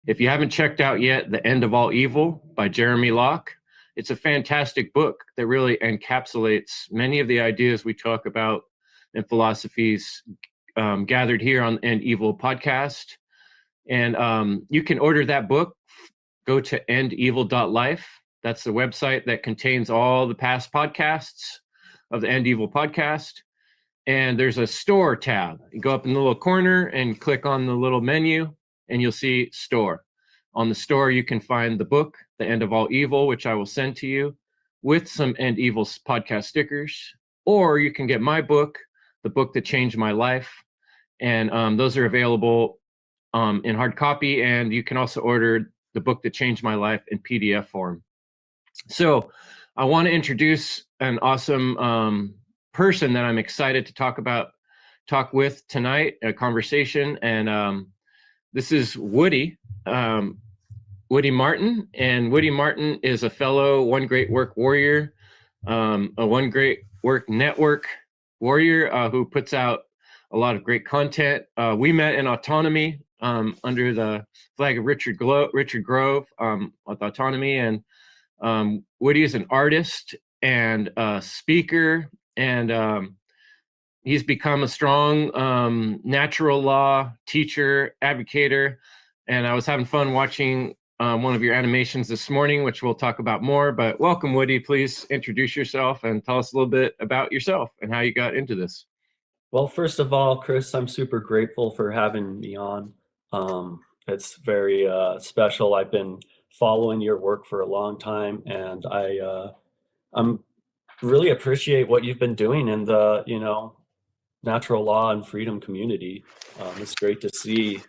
If you haven't checked out yet, The End of All Evil by Jeremy Locke, it's a fantastic book that really encapsulates many of the ideas we talk about in philosophies gathered here on End Evil podcast. And you can order that book. Go to endevil.life. That's the website that contains all the past podcasts of the End Evil podcast. And there's a store tab. You go up in the little corner and click on the little menu, and you'll see store. On the store, you can find the book, The End of All Evil, which I will send to you with some End Evil podcast stickers. Or you can get my book, The Book That Changed My Life. And those are available in hard copy. And you can also order The Book That Changed My Life in PDF form. So I want to introduce an awesome person that I'm excited to talk with tonight, a conversation. And this is Woody Martin. And Woody Martin is a fellow One Great Work warrior, a One Great Work network warrior who puts out a lot of great content. We met in Autonomy under the flag of Richard Grove with Autonomy. And Woody is an artist and a speaker, and he's become a strong natural law teacher, advocator. And I was having fun watching one of your animations this morning, which we'll talk about more. But welcome, Woody. Please introduce yourself and tell us a little bit about yourself and how you got into this. Well, first of all, Chris, I'm super grateful for having me on. It's very special. I've been following your work for a long time, and I'm really appreciate what you've been doing in the natural law and freedom community. It's great to see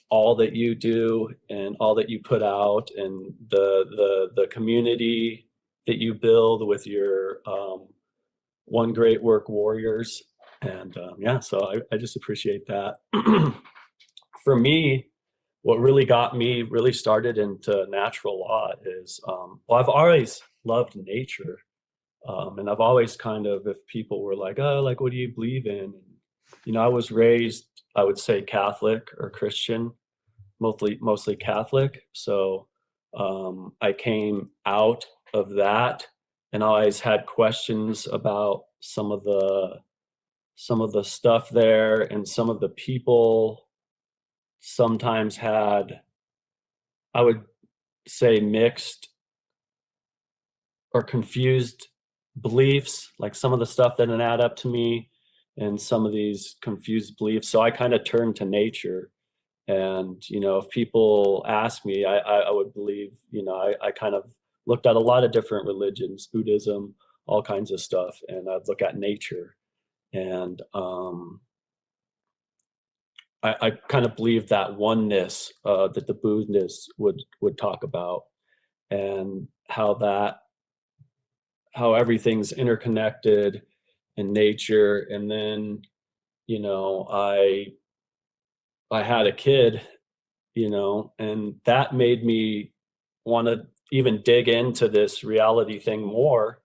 all that you do and all that you put out, and the community that you build with your One Great Work warriors. And so I just appreciate that. For me, what really got me really started into natural law is, I've always loved nature. And I've always kind of, if people were like, oh, like, what do you believe in? I was raised, I would say, Catholic or Christian, mostly Catholic. So I came out of that and always had questions about some of the stuff there, and some of the people sometimes had, I would say, mixed or confused beliefs. Like some of the stuff didn't add up to me, and some of these confused beliefs. So I kind of turned to nature. And, if people ask me, I would believe, I kind of looked at a lot of different religions, Buddhism, all kinds of stuff. And I'd look at nature. And I kind of believe that oneness that the Buddhists would talk about, and how everything's interconnected in nature. And then, I had a kid, and that made me want to even dig into this reality thing more.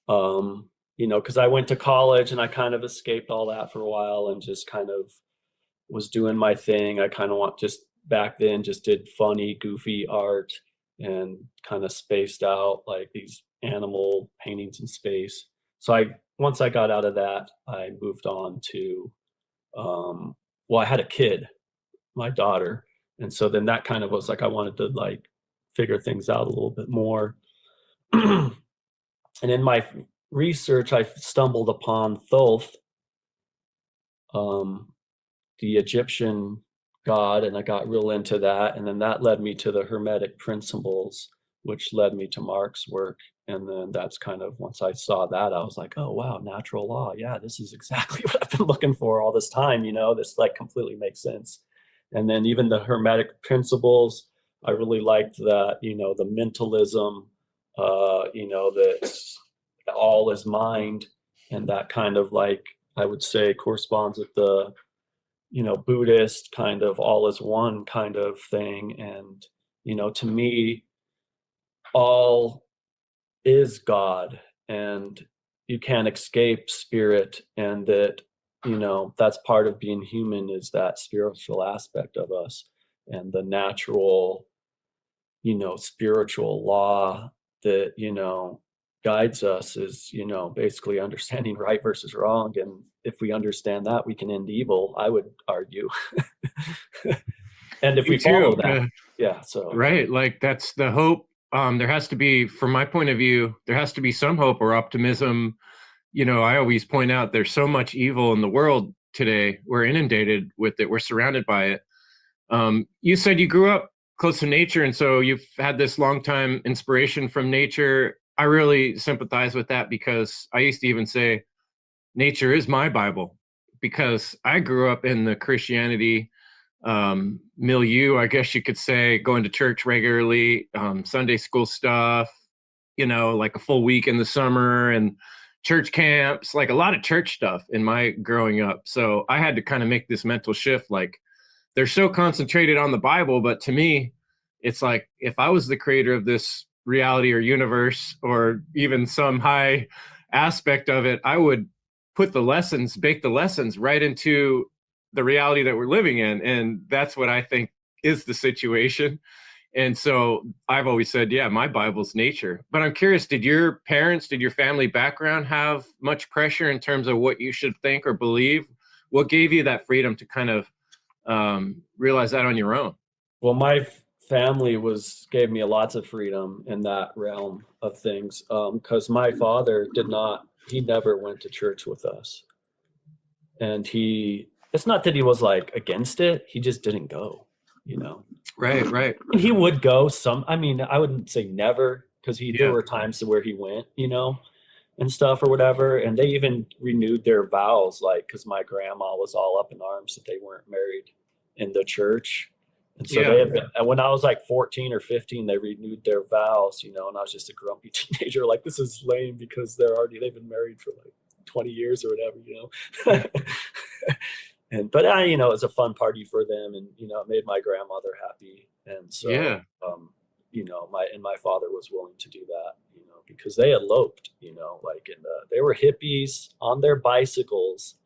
Because I went to college and I kind of escaped all that for a while and just kind of was doing my thing. I kind of back then just did funny, goofy art and kind of spaced out like these animal paintings in space. So once I got out of that, I moved on to, I had a kid, my daughter. And so then that kind of was like, I wanted to like figure things out a little bit more. And in my research, I stumbled upon Thoth, the Egyptian god, and I got real into that. And then that led me to the Hermetic principles, which led me to Mark's work. And then that's kind of, once I saw that, I was like, oh, wow, natural law. Yeah, this is exactly what I've been looking for all this time. This like completely makes sense. And then even the Hermetic principles, I really liked that, the mentalism, that all is mind. And that kind of like, I would say, corresponds with the, Buddhist kind of all is one kind of thing. And, to me, all is God, and you can't escape spirit, and that that's part of being human, is that spiritual aspect of us, and the natural, spiritual law that, guides us is, basically understanding right versus wrong. And if we understand that, we can end evil, I would argue. And if Me we follow too. that, yeah. So, Right. Like that's the hope. There has to be, from my point of view, there has to be some hope or optimism. I always point out there's so much evil in the world today. We're inundated with it. We're surrounded by it. You said you grew up close to nature, and so you've had this long time inspiration from nature. I really sympathize with that because I used to even say nature is my Bible, because I grew up in the Christianity milieu, I guess you could say, going to church regularly, Sunday school stuff, like a full week in the summer, and church camps, like a lot of church stuff in my growing up. So I had to kind of make this mental shift. Like, they're so concentrated on the Bible, but to me, it's like if I was the creator of this reality or universe, or even some high aspect of it, I would bake the lessons right into the reality that we're living in. And that's what I think is the situation. And so I've always said, yeah, my Bible's nature. But I'm curious, did your family background have much pressure in terms of what you should think or believe? What gave you that freedom to kind of realize that on your own? well, my family gave me lots of freedom in that realm of things, because my father he never went to church with us. And it's not that he was like against it, he just didn't go, you know. Right, right. And he would go I mean, I wouldn't say never, because there Yeah. were times where he went, and stuff or whatever. And they even renewed their vows, like, because my grandma was all up in arms that they weren't married in the church. And so Yeah. when I was like 14 or 15, they renewed their vows, and I was just a grumpy teenager, like, this is lame, because they've been married for like 20 years or whatever. But it was a fun party for them, and it made my grandmother happy. And so, Yeah. my father was willing to do that, because they eloped, like, they were hippies on their bicycles,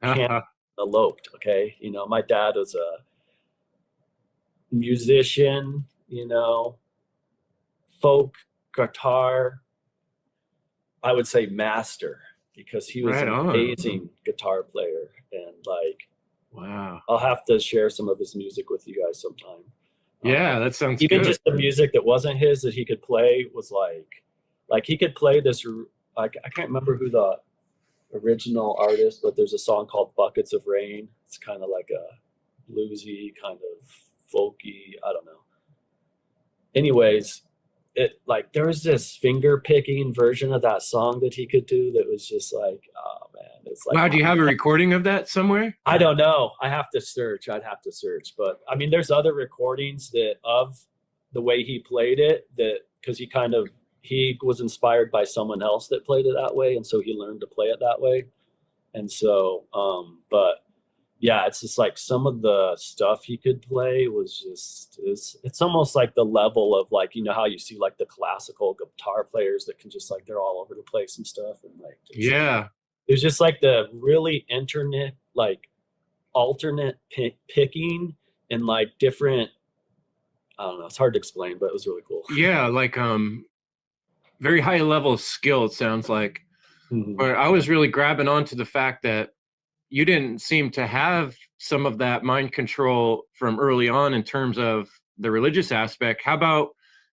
camp, eloped. Okay. My dad was a musician, folk guitar, I would say master, because he was Right an on. amazing guitar player. And like, Wow. I'll have to share some of his music with you guys sometime. Yeah, that sounds Even good. just the music that wasn't his that he could play was like he could play this. I can't remember who the original artist, but there's a song called "Buckets of Rain." It's kind of like a bluesy, kind of folky. I don't know. Anyways, there was this finger picking version of that song that he could do that was just like, oh man, it's like, Wow, do you have a recording of that somewhere? I don't know. I'd have to search. But I mean, there's other recordings of the way he played it, because he was inspired by someone else that played it that way, and so he learned to play it that way. And so, but yeah, it's just like some of the stuff he could play was just it's almost like the level of, like, how you see like the classical guitar players that can just, like, they're all over the place and stuff, and like, Yeah. there's just like the really internet, like, alternate picking, and like different, I don't know, it's hard to explain, but it was really cool. Yeah, like very high level of skill, it sounds like. Mhm. But I was really grabbing onto the fact that you didn't seem to have some of that mind control from early on in terms of the religious aspect. How about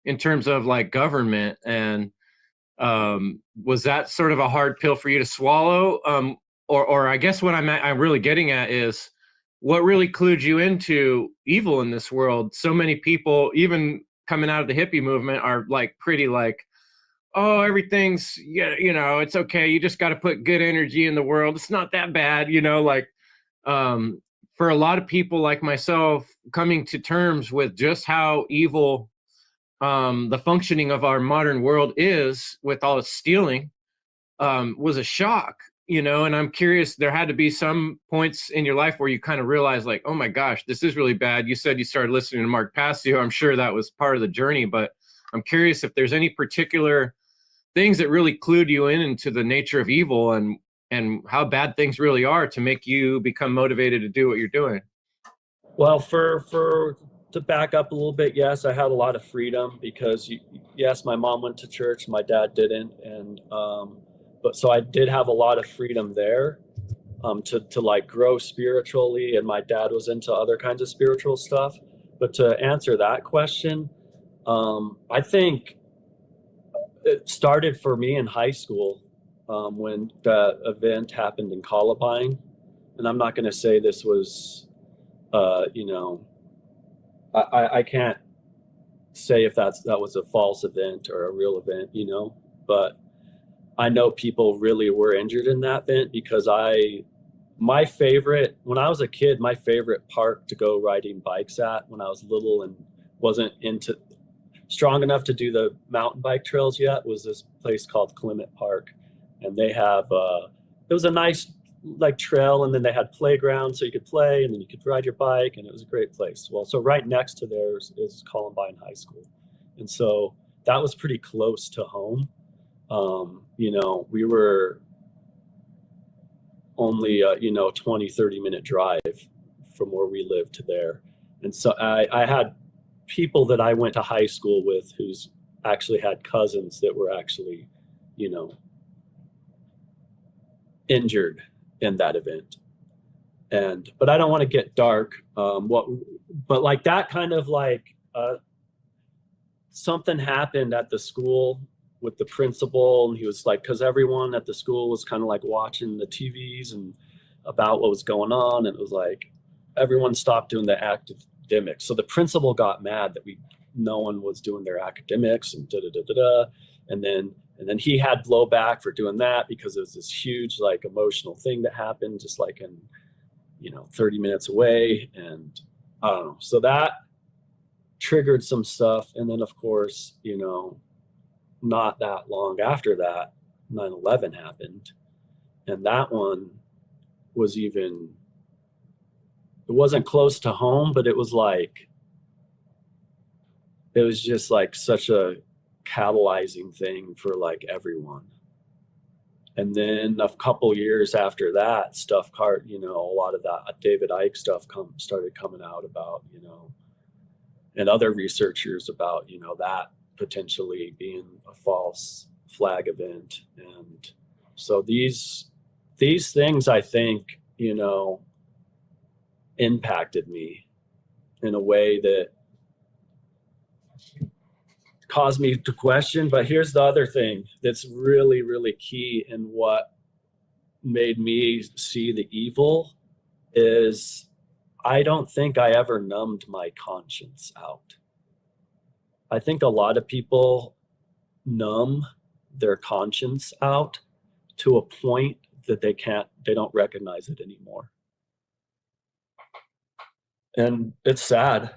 in terms of like government? And was that sort of a hard pill for you to swallow? Or I guess what I'm really getting at is what really clued you into evil in this world? So many people, even coming out of the hippie movement, are like pretty like, oh, everything's, yeah, it's okay. You just got to put good energy in the world. It's not that bad, like, um, for a lot of people like myself, coming to terms with just how evil the functioning of our modern world is with all its stealing, was a shock, and I'm curious, there had to be some points in your life where you kind of realized, like, oh my gosh, this is really bad. You said you started listening to Mark Passio. I'm sure that was part of the journey, but I'm curious if there's any particular things that really clued you into the nature of evil, and and how bad things really are to make you become motivated to do what you're doing. Well, for to back up a little bit, yes, I had a lot of freedom because yes, my mom went to church, my dad didn't, and but so I did have a lot of freedom there, to like grow spiritually, and my dad was into other kinds of spiritual stuff. But to answer that question, I think it started for me in high school, when the event happened in Columbine, and I'm not going to say this was, you know, I can't say if that was a false event or a real event, you know, but I know people really were injured in that event because my favorite, when I was a kid, my favorite park to go riding bikes at when I was little and wasn't into strong enough to do the mountain bike trails yet was this place called Clement Park. And they have, it was a nice like trail, and then they had playgrounds so you could play and then you could ride your bike, and it was a great place. Well, so right next to there is Columbine High School. And so that was pretty close to home. You know, we were only, 20-30 minute drive from where we lived to there. And so I had people that I went to high school with who's actually had cousins that were actually, you know, injured in that event. But I don't want to get dark. But like that kind of like, something happened at the school with the principal, and he was like, because everyone at the school was kind of like watching the TVs and about what was going on, and it was like everyone stopped doing the academics. So the principal got mad that no one was doing their academics and da da da da da, and then he had blowback for doing that because it was this huge like emotional thing that happened just like in 30 minutes away, and I don't know. So that triggered some stuff, and then of course not that long after that 9/11 happened, and that one was even, it wasn't close to home, but it was just like such a catalyzing thing for like everyone. And then a couple years after that, a lot of that David Icke stuff started coming out about, and other researchers about, that potentially being a false flag event. And so these things, I think, impacted me in a way that caused me to question. But here's the other thing that's really, really key, and what made me see the evil is I don't think I ever numbed my conscience out. I think a lot of people numb their conscience out to a point that they don't recognize it anymore. And it's sad.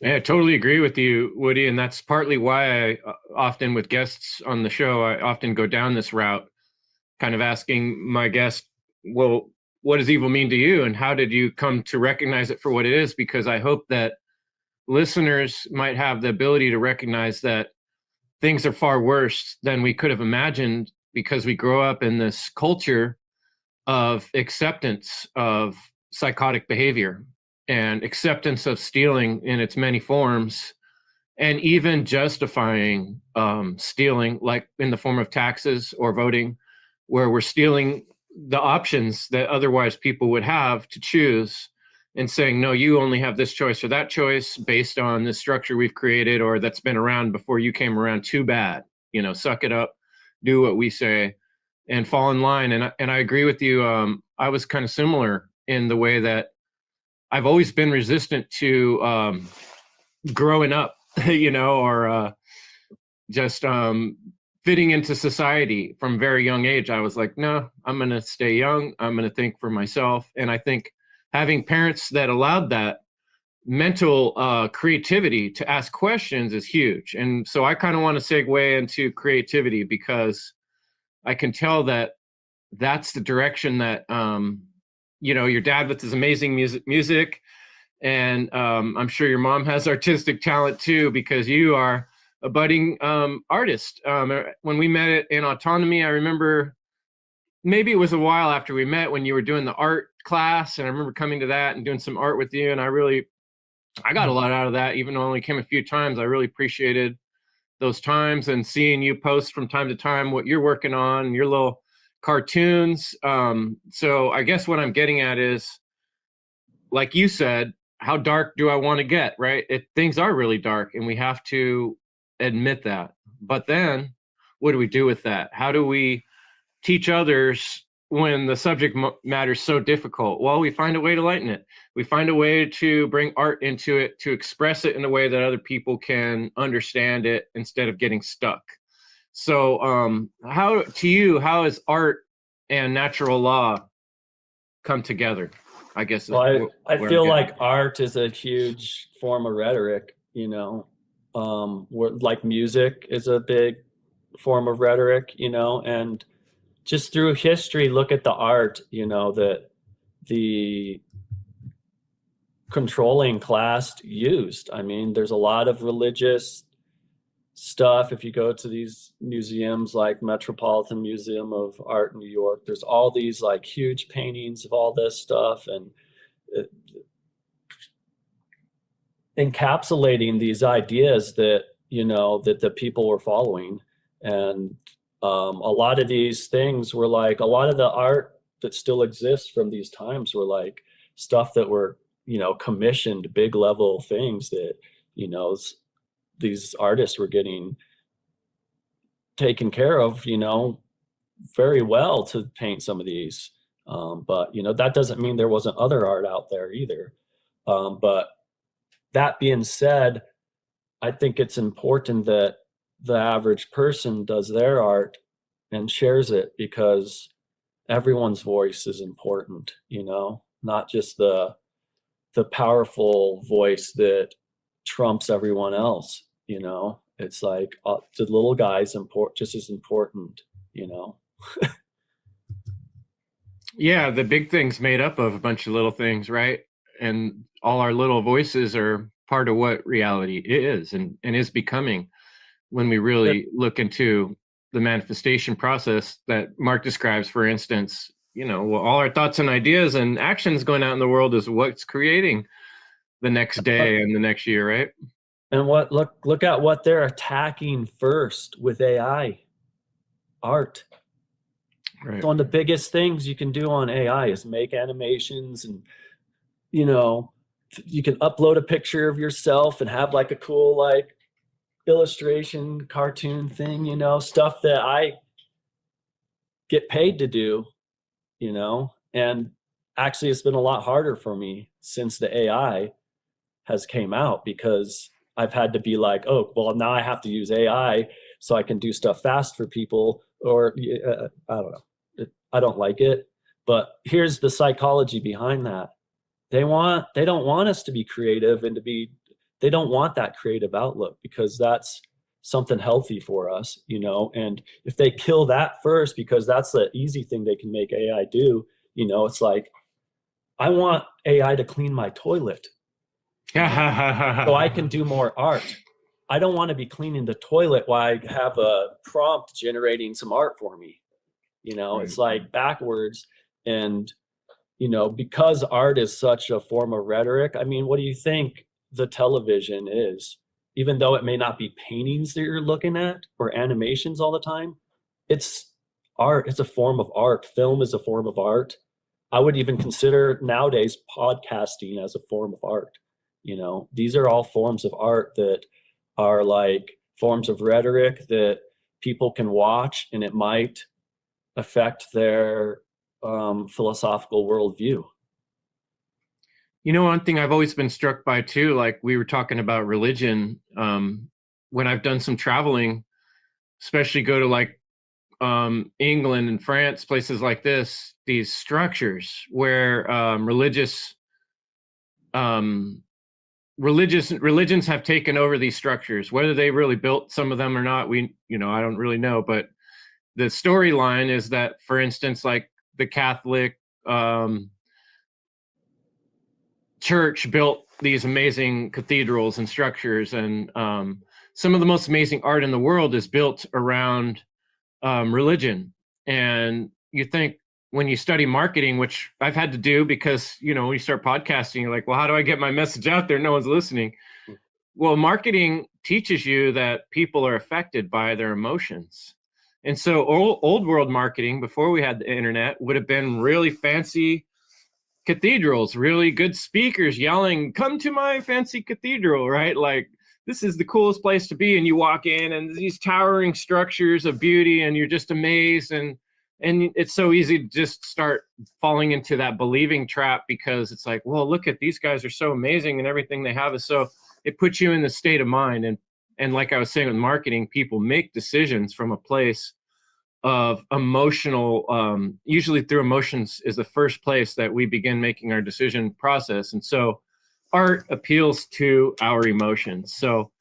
Yeah, I totally agree with you, Woody. And that's partly why I often, with guests on the show, I often go down this route, kind of asking my guest, well, what does evil mean to you? And how did you come to recognize it for what it is? Because I hope that listeners might have the ability to recognize that things are far worse than we could have imagined, because we grow up in this culture of acceptance of psychotic behavior and acceptance of stealing in its many forms, and even justifying stealing, like in the form of taxes or voting, where we're stealing the options that otherwise people would have to choose, and saying, no, you only have this choice or that choice based on the structure we've created or that's been around before you came around. Too bad, suck it up, do what we say, and fall in line. And I agree with you. I was kind of similar in the way that I've always been resistant to growing up, or just fitting into society from very young age. I was like, no, I'm going to stay young. I'm going to think for myself. And I think having parents that allowed that mental creativity to ask questions is huge. And so I kind of want to segue into creativity, because I can tell that that's the direction that, your dad with his amazing music, and I'm sure your mom has artistic talent too, because you are a budding artist. When we met in Autonomy, I remember maybe it was a while after we met when you were doing the art class, and I remember coming to that and doing some art with you, and I got a lot out of that. Even though I only came a few times, I really appreciated those times and seeing you post from time to time what you're working on, your little cartoons. So I guess what I'm getting at is, like you said, how dark do I want to get, right? Things are really dark, and we have to admit that. But then what do we do with that? How do we teach others when the subject matter is so difficult? Well, we find a way to lighten it. We find a way to bring art into it, to express it in a way that other people can understand it instead of getting stuck. So how has art and natural law come together? I guess. Well, I feel like art is a huge form of rhetoric, you know, like music is a big form of rhetoric, you know, and just through history, look at the art, you know, that the controlling class used. I mean, there's a lot of religious stuff. If you go to these museums like Metropolitan Museum of Art in New York, there's all these like huge paintings of all this stuff, and encapsulating these ideas that, you know, that the people were following. And a lot of these things were like, a lot of the art that still exists from these times were like stuff that were, you know, commissioned big level things that, you know, these artists were getting taken care of, you know, very well to paint some of these. But, you know, that doesn't mean there wasn't other art out there either. But that being said, I think it's important that the average person does their art and shares it, because everyone's voice is important, you know, not just the powerful voice that trumps everyone else, you know. It's like the little guy's just as important, you know. Yeah, the big thing's made up of a bunch of little things, right? And all our little voices are part of what reality is and is becoming, when we really look into the manifestation process that Mark describes. For instance, you know, all our thoughts and ideas and actions going out in the world is what's creating the next day and the next year, right? And look at what they're attacking first with AI, art. Right. One of the biggest things you can do on AI is make animations, and, you know, you can upload a picture of yourself and have like a cool like illustration cartoon thing, you know, stuff that I get paid to do, you know. And actually it's been a lot harder for me since the AI has came out, because I've had to be like, oh, well, now I have to use AI so I can do stuff fast for people, or I don't know. I don't like it. But here's the psychology behind that. They don't want us to be creative and they don't want that creative outlook, because that's something healthy for us, you know. And if they kill that first, because that's the easy thing they can make AI do, you know, it's like, I want AI to clean my toilet so I can do more art. I don't want to be cleaning the toilet while I have a prompt generating some art for me. You know, It's like backwards. And, you know, because art is such a form of rhetoric, I mean, what do you think the television is? Even though it may not be paintings that you're looking at or animations all the time, it's art. It's a form of art. Film is a form of art. I would even consider nowadays podcasting as a form of art. You know, these are all forms of art that are like forms of rhetoric that people can watch, and it might affect their philosophical worldview. You know, one thing I've always been struck by too, like we were talking about religion, when I've done some traveling, especially go to like England and France, places like this, these structures where religions have taken over these structures. Whether they really built some of them or not, I don't really know. But the storyline is that, for instance, like the Catholic Church built these amazing cathedrals and structures, and some of the most amazing art in the world is built around religion. And you think when you study marketing, which I've had to do because, when you start podcasting, you're like, well, how do I get my message out there? No one's listening. Well, marketing teaches you that people are affected by their emotions. And so old world marketing, before we had the internet, would have been really fancy cathedrals, really good speakers yelling, come to my fancy cathedral, right? Like, this is the coolest place to be. And you walk in and these towering structures of beauty and you're just amazed. And it's so easy to just start falling into that believing trap because it's like, well, look at these guys are so amazing and everything they have is so, it puts you in the state of mind. And like I was saying with marketing, people make decisions from a place of emotional, usually through emotions is the first place that we begin making our decision process. And so art appeals to our emotions. So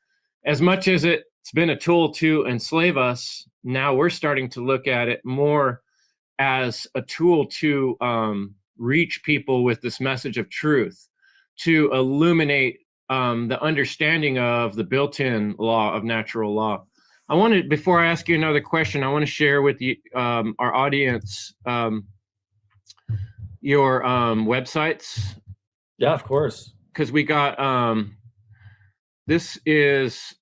as much as it's been a tool to enslave us, now we're starting to look at it more as a tool to reach people with this message of truth, to illuminate the understanding of the built-in law of natural law. Before I ask you another question, I want to share with you, our audience, your websites. Yeah, of course. Because we got, this is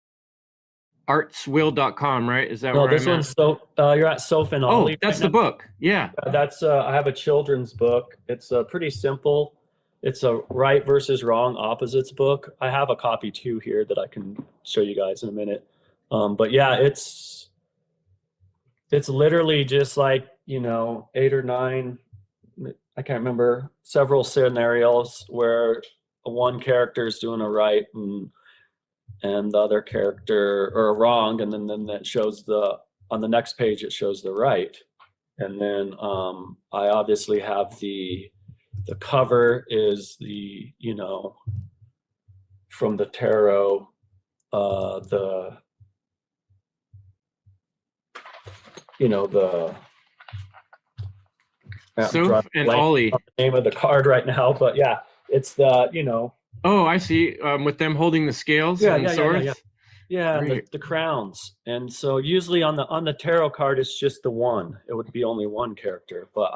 artswill.com, right? Is that No, where this I'm one's at? so you're at Soph and Oh, Ollie that's right the now? book. Yeah. That's I have a children's book. It's pretty simple. It's a right versus wrong opposites book. I have a copy too here that I can show you guys in a minute. But yeah, it's literally just like, 8 or 9, I can't remember, several scenarios where one character is doing a right and the other character or a wrong, and then that shows on the next page it shows the right. And then I obviously have the cover is from the tarot, the Soph and Ollie. the name of the card right now, but yeah, it's the. Oh, I see. With them holding the scales and swords. Yeah, and Great. the crowns. And so usually on the tarot card it's just the one. It would be only one character. But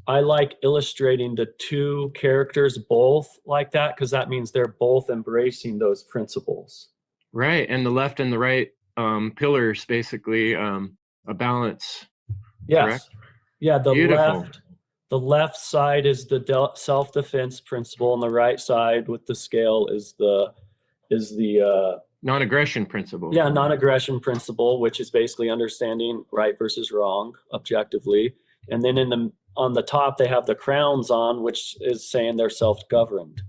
I like illustrating the two characters both like that because that means they're both embracing those principles. Right, and the left and the right pillars, basically a balance. Yes. Correct? Yeah, Beautiful. the left side is the self-defense principle, and the right side with the scale is the Non-aggression principle. yeah, non-aggression principle, which is basically understanding right versus wrong objectively. And then on the top they have the crowns on, which is saying they're self-governed.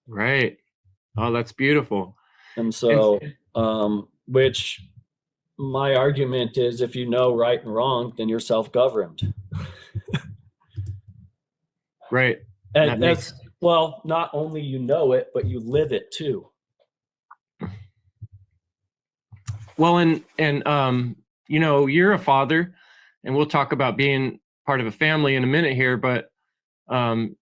Right. Oh, that's beautiful. And so which my argument is, if you know right and wrong, then you're self-governed. Right. And that's, well, not only you know it, but you live it too. Well, and you're a father, and we'll talk about being part of a family in a minute here, but one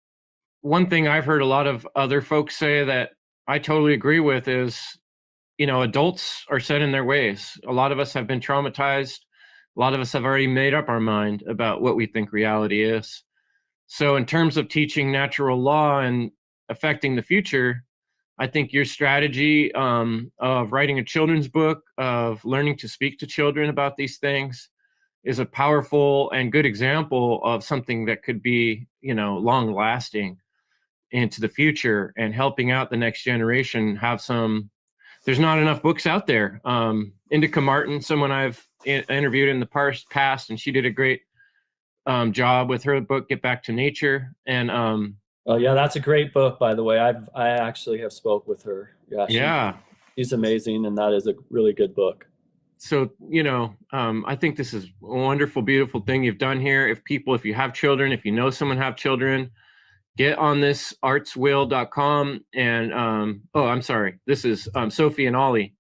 thing I've heard a lot of other folks say that I totally agree with is, adults are set in their ways. A lot of us have been traumatized. A lot of us have already made up our mind about what we think reality is. So in terms of teaching natural law and affecting the future, I think your strategy of writing a children's book, of learning to speak to children about these things, is a powerful and good example of something that could be, long lasting into the future and helping out the next generation have some. There's not enough books out there. Indica Martin, someone I've interviewed in the past, and she did a great job with her book, Get Back to Nature. And oh yeah, that's a great book, by the way. I actually have spoke with her. Yeah, she's amazing, and that is a really good book. So I think this is a wonderful, beautiful thing you've done here. If you have children, if you know someone have children, get on this artswill.com and I'm sorry, this is Sophie and Ollie,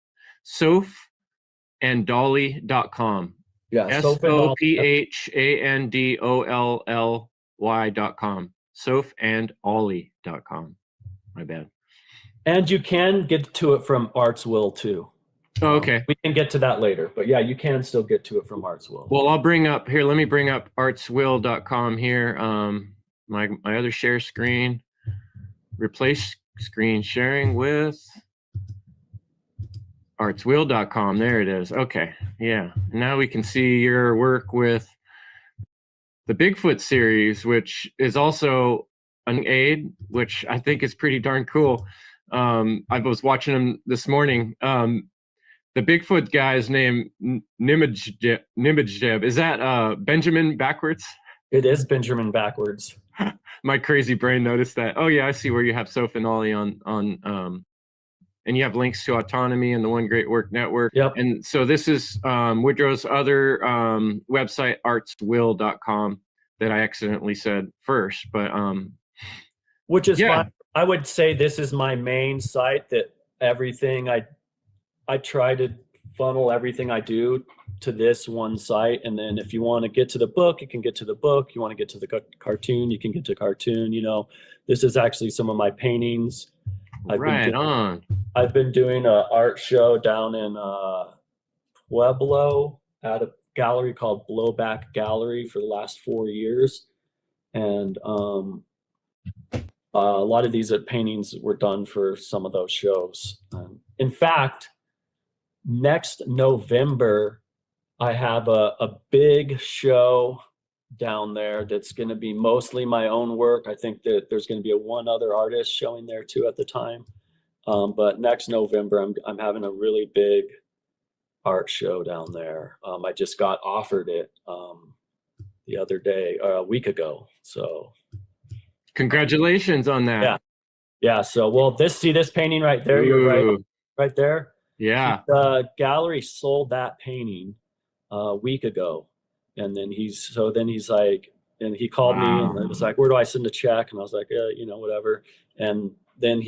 sophandolly.com. Yeah, SOPHANDOLLY.com. Sophandolly.com. My bad. And you can get to it from Artswill too. Oh, okay. We can get to that later, but yeah, you can still get to it from Artswell. Well, I'll bring up here. Let me bring up artswill.com here. My other share screen. Replace screen sharing with artswill.com. There it is. Okay. Yeah. Now we can see your work with the Bigfoot series, which is also an aid, which I think is pretty darn cool. I was watching them this morning. The Bigfoot guy is named Nimajeb. Is that Benjamin backwards? It is Benjamin backwards. My crazy brain noticed that. Oh yeah, I see where you have Soph and Ollie on and you have links to Autonomy and the One Great Work Network. Yep. And so this is Woodrow's other website, artswill.com, that I accidentally said first, but which is fine. I would say this is my main site, that everything I try to funnel everything I do to this one site. And then if you want to get to the book, you can get to the book. You want to get to the cartoon, you can get to cartoon. You know, this is actually some of my paintings. I've been doing an art show down in Pueblo at a gallery called Blowback Gallery for the last 4 years. And a lot of these paintings were done for some of those shows. In fact, next November, I have a big show down there that's going to be mostly my own work. I think that there's going to be one other artist showing there too at the time. But next November, I'm having a really big art show down there. I just got offered it the other day, a week ago. So congratulations on that. Yeah. So, well, see this painting right there. Ooh. You're right there. Yeah. The gallery sold that painting a week ago. And then he's like, and he called me and it was like, where do I send a check? And I was like, whatever. And then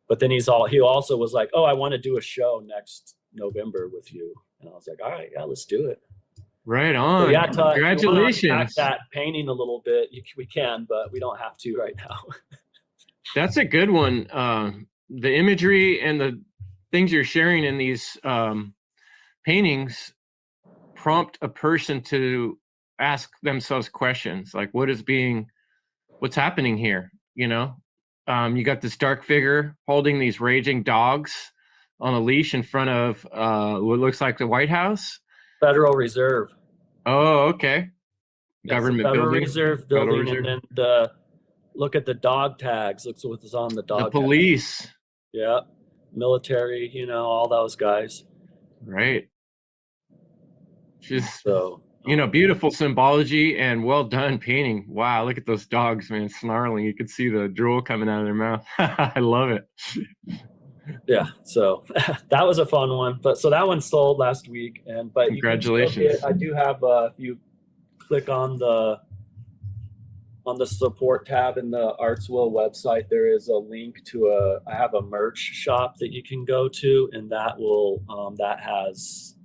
but then he also was like, oh, I want to do a show next November with you. And I was like, all right, yeah, let's do it. Right on. So yeah, congratulations. That painting a little bit. We can, but we don't have to right now. That's a good one. The imagery and the things you're sharing in these paintings prompt a person to ask themselves questions like, what's happening here? You got this dark figure holding these raging dogs on a leash in front of what looks like the White House. Federal Reserve. Oh, okay. Government Federal building. Reserve building. Federal Reserve. And then look at the dog tags. Look what's on the dog. The police. Tags. Yeah. Military, all those guys. Right. Just beautiful symbology and well done painting. Wow, look at those dogs, man, snarling. You could see the drool coming out of their mouth. I love it. Yeah, so that was a fun one. But so that one sold last week, but congratulations. I do have if you click on the support tab in the Artswill website, there is a link to I have a merch shop that you can go to, and that will that has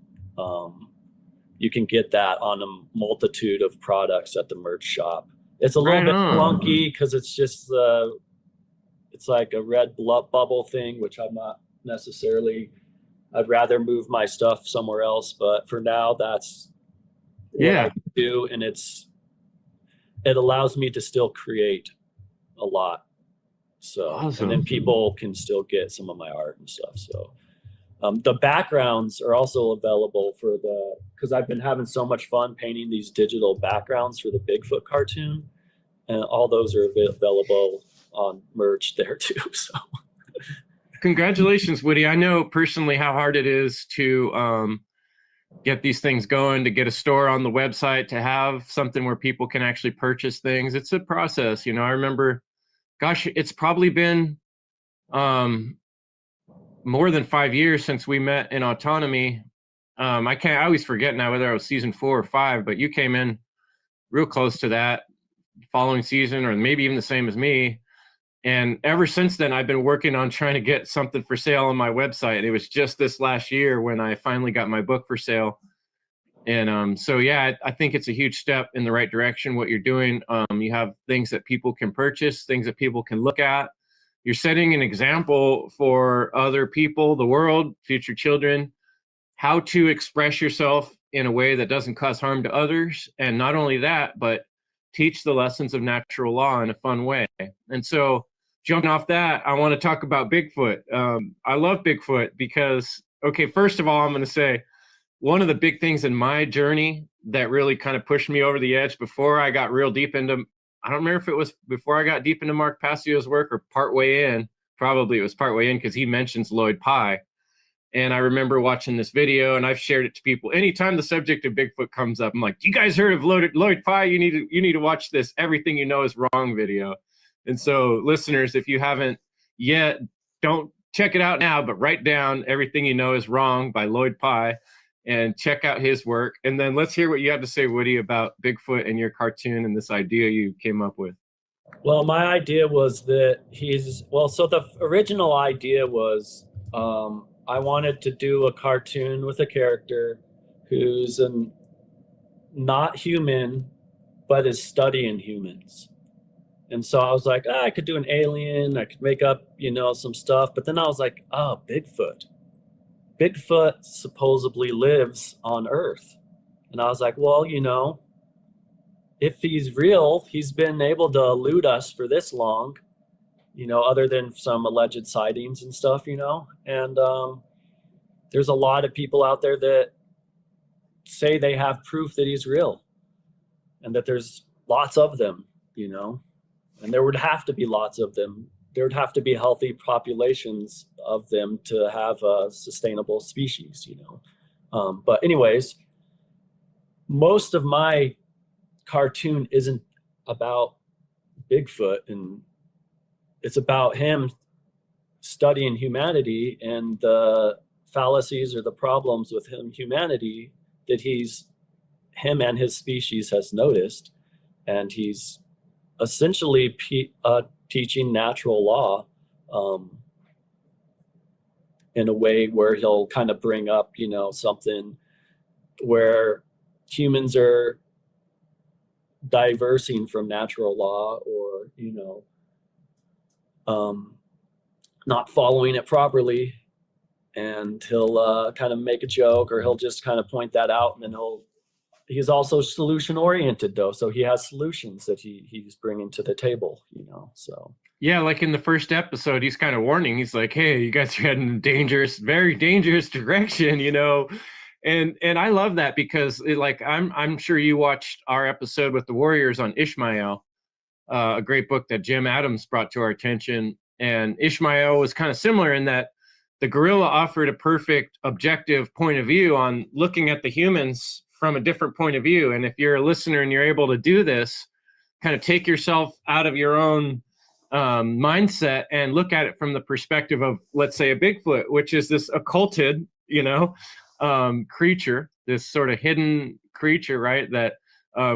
you can get that on a multitude of products at the merch shop. It's a little bit clunky because it's just it's like a red bubble thing, which I'm not necessarily. I'd rather move my stuff somewhere else, but for now, that's what I do, and it allows me to still create a lot. So, awesome. And then people can still get some of my art and stuff. So. The backgrounds are also available because I've been having so much fun painting these digital backgrounds for the Bigfoot cartoon, and all those are available on merch there too. So, congratulations, Woody. I know personally how hard it is to get these things going, to get a store on the website, to have something where people can actually purchase things. It's a process. I remember, gosh, it's probably been more than 5 years since we met in Autonomy. I always forget now whether I was season 4 or 5, but you came in real close to that following season, or maybe even the same as me. And ever since then, I've been working on trying to get something for sale on my website. It was just this last year when I finally got my book for sale. And so, yeah, I think it's a huge step in the right direction, what you're doing. You have things that people can purchase, things that people can look at. You're setting an example for other people, the world, future children, how to express yourself in a way that doesn't cause harm to others. And not only that, but teach the lessons of natural law in a fun way. And so, jumping off that, I want to talk about Bigfoot. I love Bigfoot because, okay, first of all, I'm going to say one of the big things in my journey that really kind of pushed me over the edge before I got real deep into, I don't remember if it was before I got deep into Mark Passio's work or partway in. Probably it was partway in because he mentions Lloyd Pye. And I remember watching this video, and I've shared it to people. Anytime the subject of Bigfoot comes up, I'm like, "You guys heard of Lloyd Pye? You need to watch this Everything You Know Is Wrong video." And so, listeners, if you haven't yet, don't check it out now, but write down Everything You Know Is Wrong by Lloyd Pye and check out his work. And then let's hear what you have to say, Woody, about Bigfoot and your cartoon and this idea you came up with. Well, my idea was that so the original idea was, I wanted to do a cartoon with a character who's not human, but is studying humans. And so I was like, I could do an alien, I could make up, some stuff. But then I was like, oh, Bigfoot. Bigfoot supposedly lives on Earth. And I was like, well, if he's real, he's been able to elude us for this long, other than some alleged sightings and stuff, and there's a lot of people out there that say they have proof that he's real and that there's lots of them, and there would have to be lots of them. There would have to be healthy populations of them to have a sustainable species, But anyways, most of my cartoon isn't about Bigfoot, and it's about him studying humanity and the fallacies or the problems with humanity that him and his species has noticed, and he's essentially teaching natural law in a way where he'll kind of bring up something where humans are diversing from natural law, or not following it properly, and he'll kind of make a joke, or he'll just kind of point that out, and then he's also solution oriented though, so he has solutions that he's bringing to the table, so yeah, like in the first episode, he's kind of warning. He's like, hey, you guys are heading in a dangerous, very dangerous direction, and I love that because I'm sure you watched our episode with the Warriors on Ishmael, a great book that Jim Adams brought to our attention. And Ishmael was kind of similar in that the gorilla offered a perfect objective point of view on looking at the humans from a different point of view. And if you're a listener and you're able to do this, kind of take yourself out of your own mindset and look at it from the perspective of, let's say, a Bigfoot, which is this occulted, creature, this sort of hidden creature, right? That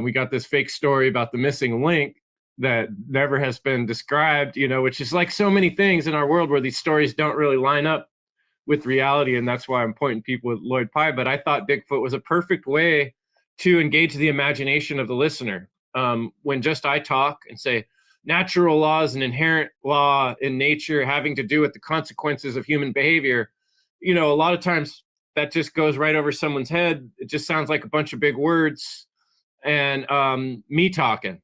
we got this fake story about the missing link that never has been described, which is like so many things in our world where these stories don't really line up with reality. And that's why I'm pointing people with Lloyd Pye. But I thought Bigfoot was a perfect way to engage the imagination of the listener. When just I talk and say natural law is an inherent law in nature having to do with the consequences of human behavior, a lot of times that just goes right over someone's head. It just sounds like a bunch of big words and me talking.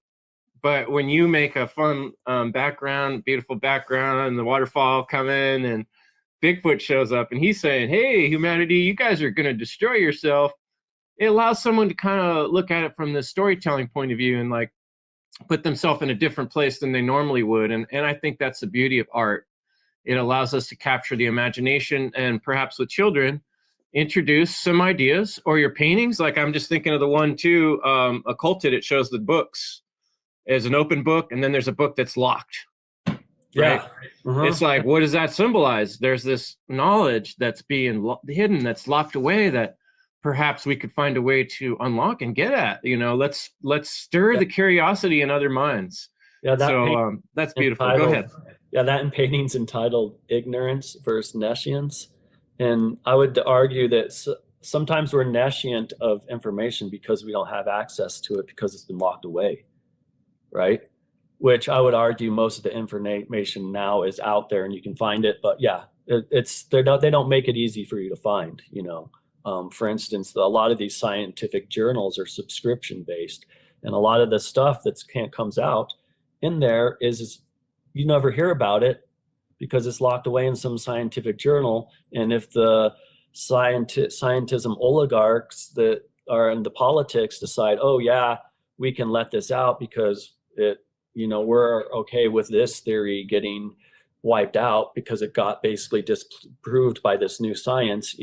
But when you make a fun background, beautiful background, and the waterfall come in and Bigfoot shows up and he's saying, hey, humanity, you guys are going to destroy yourself. It allows someone to kind of look at it from the storytelling point of view and like put themselves in a different place than they normally would. And I think that's the beauty of art. It allows us to capture the imagination and perhaps with children, introduce some ideas, or your paintings. Like I'm just thinking of the one too, Occulted. It shows the books as an open book, and then there's a book that's locked. Right? Yeah. Uh-huh. It's like, what does that symbolize? There's this knowledge that's being hidden, that's locked away, that perhaps we could find a way to unlock and get at. Let's stir the curiosity in other minds. Yeah, that's beautiful. Entitled, go ahead. Yeah, that painting's entitled Ignorance versus Nescience. And I would argue that sometimes we're nescient of information because we don't have access to it because it's been locked away, right? which I would argue most of the information now is out there and you can find it. But yeah, they don't make it easy for you to find. For instance, a lot of these scientific journals are subscription based, and a lot of the stuff that comes out in there is you never hear about it because it's locked away in some scientific journal. And if the scientism oligarchs that are in the politics decide, oh yeah, we can let this out because we're okay with this theory getting wiped out because it got basically disproved by this new science,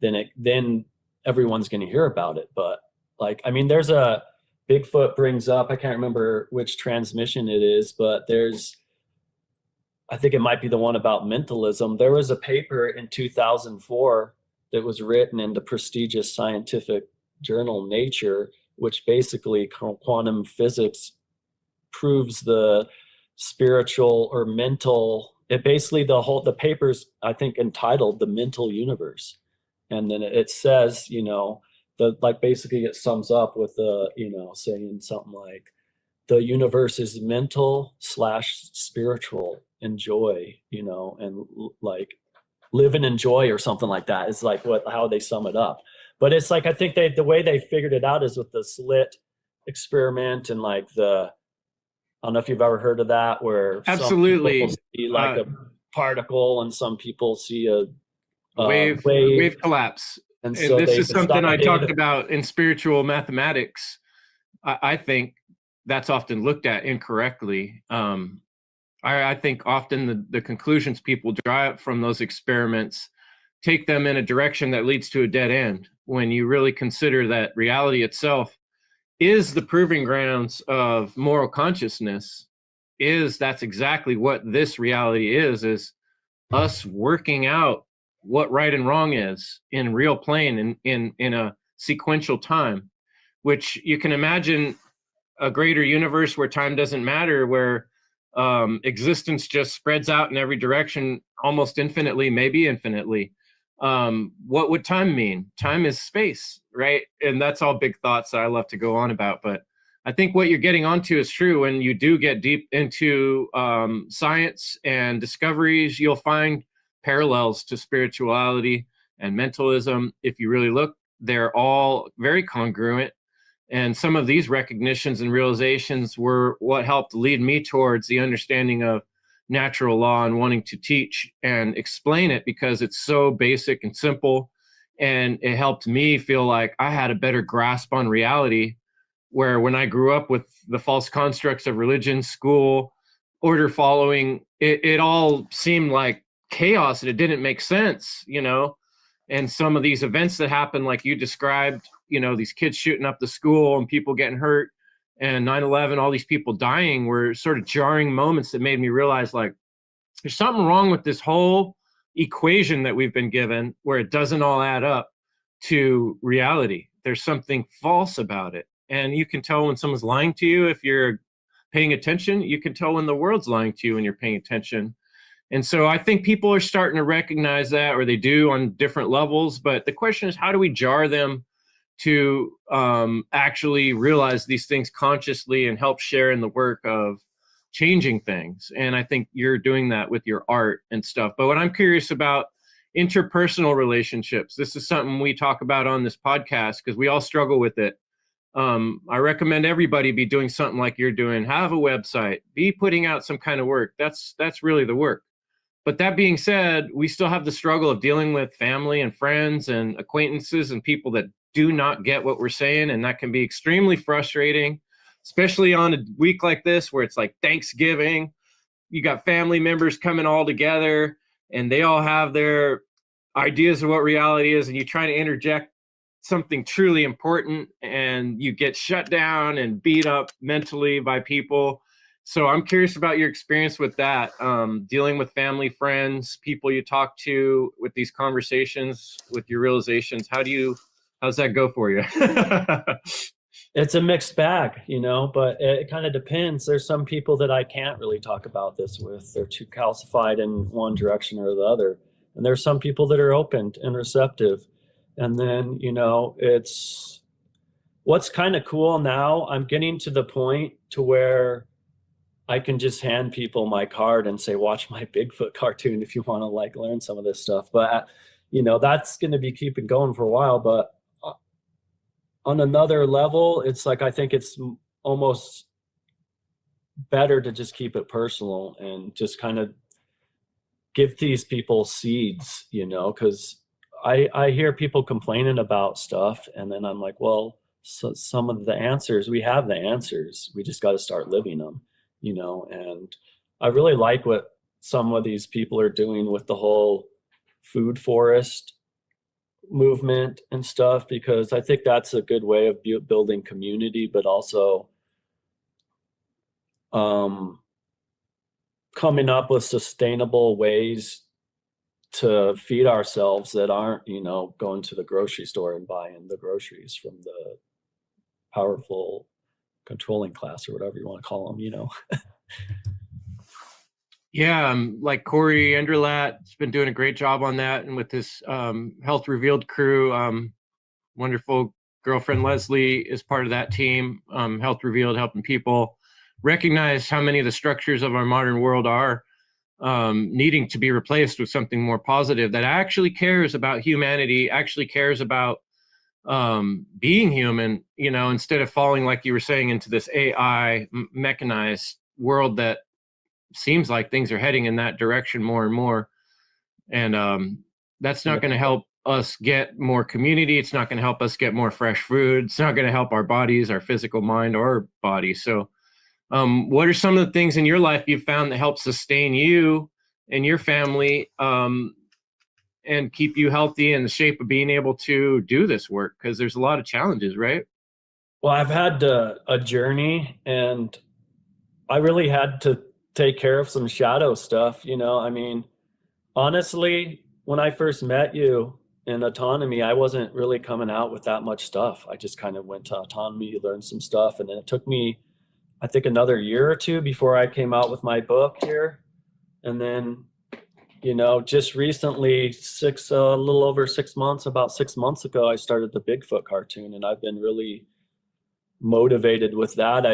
then everyone's going to hear about it. But like, I mean, there's a Bigfoot brings up, I can't remember which transmission it is, but I think it might be the one about mentalism. There was a paper in 2004 that was written in the prestigious scientific journal Nature, which basically quantum physics proves the spiritual or mental. It basically the paper's, I think, entitled "The Mental Universe," and then it says, basically it sums up with saying something like the universe is mental / spiritual. Enjoy, and like live and enjoy or something like that is like how they sum it up. But it's like, I think the way they figured it out is with the slit experiment and like I don't know if you've ever heard of that, where Absolutely. some people see like a particle and some people see a wave collapse. And so so this is something I talked about in spiritual mathematics. I think that's often looked at incorrectly. I think often the conclusions people draw from those experiments take them in a direction that leads to a dead end, when you really consider that reality itself is the proving grounds of moral consciousness. That's exactly what this reality is us working out what right and wrong is in real plane, in a sequential time, which you can imagine a greater universe where time doesn't matter, where existence just spreads out in every direction almost infinitely, maybe infinitely. What would time mean? Time is space, right? And that's all big thoughts that I love to go on about. But I think what you're getting onto is true. When you do get deep into science and discoveries, you'll find parallels to spirituality and mentalism. If you really look, they're all very congruent. And some of these recognitions and realizations were what helped lead me towards the understanding of natural law and wanting to teach and explain it, because it's so basic and simple. And it helped me feel like I had a better grasp on reality, where when I grew up with the false constructs of religion, school, order following, it all seemed like chaos and it didn't make sense, And some of these events that happened, like you described, these kids shooting up the school and people getting hurt, and 9/11, all these people dying, were sort of jarring moments that made me realize, like, there's something wrong with this whole equation that we've been given, where it doesn't all add up to reality. There's something false about it. And you can tell when someone's lying to you if you're paying attention. You can tell when the world's lying to you when you're paying attention. And so I think people are starting to recognize that, or they do on different levels. But the question is, how do we jar them to actually realize these things consciously and help share in the work of changing things? And I think you're doing that with your art and stuff. But what I'm curious about, interpersonal relationships. This is something we talk about on this podcast because we all struggle with it. I recommend everybody be doing something like you're doing. Have a website, be putting out some kind of work. That's really the work. But that being said, we still have the struggle of dealing with family and friends and acquaintances and people that do not get what we're saying. And that can be extremely frustrating, especially on a week like this, where it's like Thanksgiving. You got family members coming all together and they all have their ideas of what reality is. And you try to interject something truly important and you get shut down and beat up mentally by people. So I'm curious about your experience with that, dealing with family, friends, people you talk to, with these conversations, with your realizations. How's that go for you? It's a mixed bag, but it kind of depends. There's some people that I can't really talk about this with. They're too calcified in one direction or the other. And there's some people that are open and receptive. And then, it's what's kind of cool now. I'm getting to the point to where I can just hand people my card and say, watch my Bigfoot cartoon if you want to like learn some of this stuff. But that's going to be keeping going for a while. But on another level, it's like I think it's almost better to just keep it personal and just kind of give these people seeds, because I hear people complaining about stuff, and then I'm like, well, so some of the answers, we have the answers. We just got to start living them, and I really like what some of these people are doing with the whole food forest movement and stuff, because I think that's a good way of building community, but also um, coming up with sustainable ways to feed ourselves that aren't, going to the grocery store and buying the groceries from the powerful controlling class or whatever you want to call them. Yeah, like Corey Enderlat's been doing a great job on that, and with this Health Revealed crew, wonderful girlfriend Leslie is part of that team. Health Revealed, helping people recognize how many of the structures of our modern world are needing to be replaced with something more positive that actually cares about humanity, actually cares about being human, instead of falling, like you were saying, into this AI mechanized world that seems like things are heading in that direction more and more. And that's not going to help us get more community. It's not going to help us get more fresh food. It's not going to help our bodies, our physical mind or body. So what are some of the things in your life you've found that help sustain you and your family and keep you healthy in the shape of being able to do this work? Because there's a lot of challenges, right? Well, I've had a journey, and I really had to take care of some shadow stuff. I mean, honestly, when I first met you in autonomy, I wasn't really coming out with that much stuff. I just kind of went to autonomy, learned some stuff, and then it took me, I think, another year or two before I came out with my book here. And then, just recently, a little over 6 months, about 6 months ago, I started the Bigfoot cartoon, and I've been really motivated with that.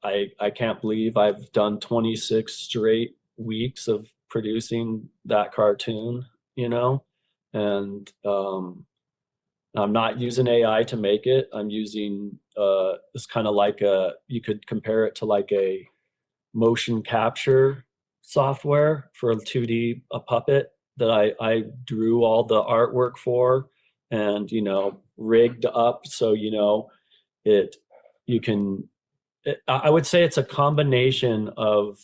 I can't believe I've done 26 straight weeks of producing that cartoon, and I'm not using AI to make it. I'm using it's kind of like you could compare it to like a motion capture software for a 2D a puppet that I drew all the artwork for, and rigged up so it you can I would say it's a combination of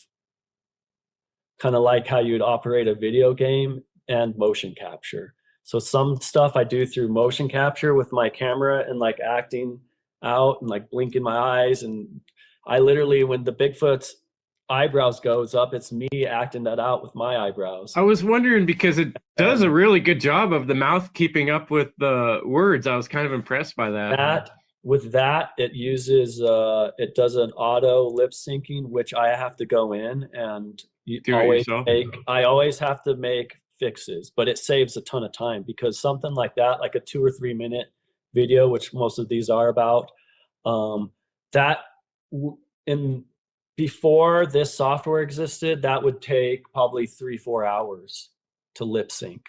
kind of like how you'd operate a video game and motion capture. So some stuff I do through motion capture with my camera and like acting out and like blinking my eyes. And I literally, when the Bigfoot's eyebrows goes up, it's me acting that out with my eyebrows. I was wondering because it does a really good job of the mouth keeping up with the words. I was kind of impressed by that. With that, it uses it does an auto lip syncing, which I have to go in and I always have to make fixes, but it saves a ton of time, because something like that, like a 2 or 3 minute video, which most of these are about, that in before this software existed, that would take probably 3-4 hours to lip sync.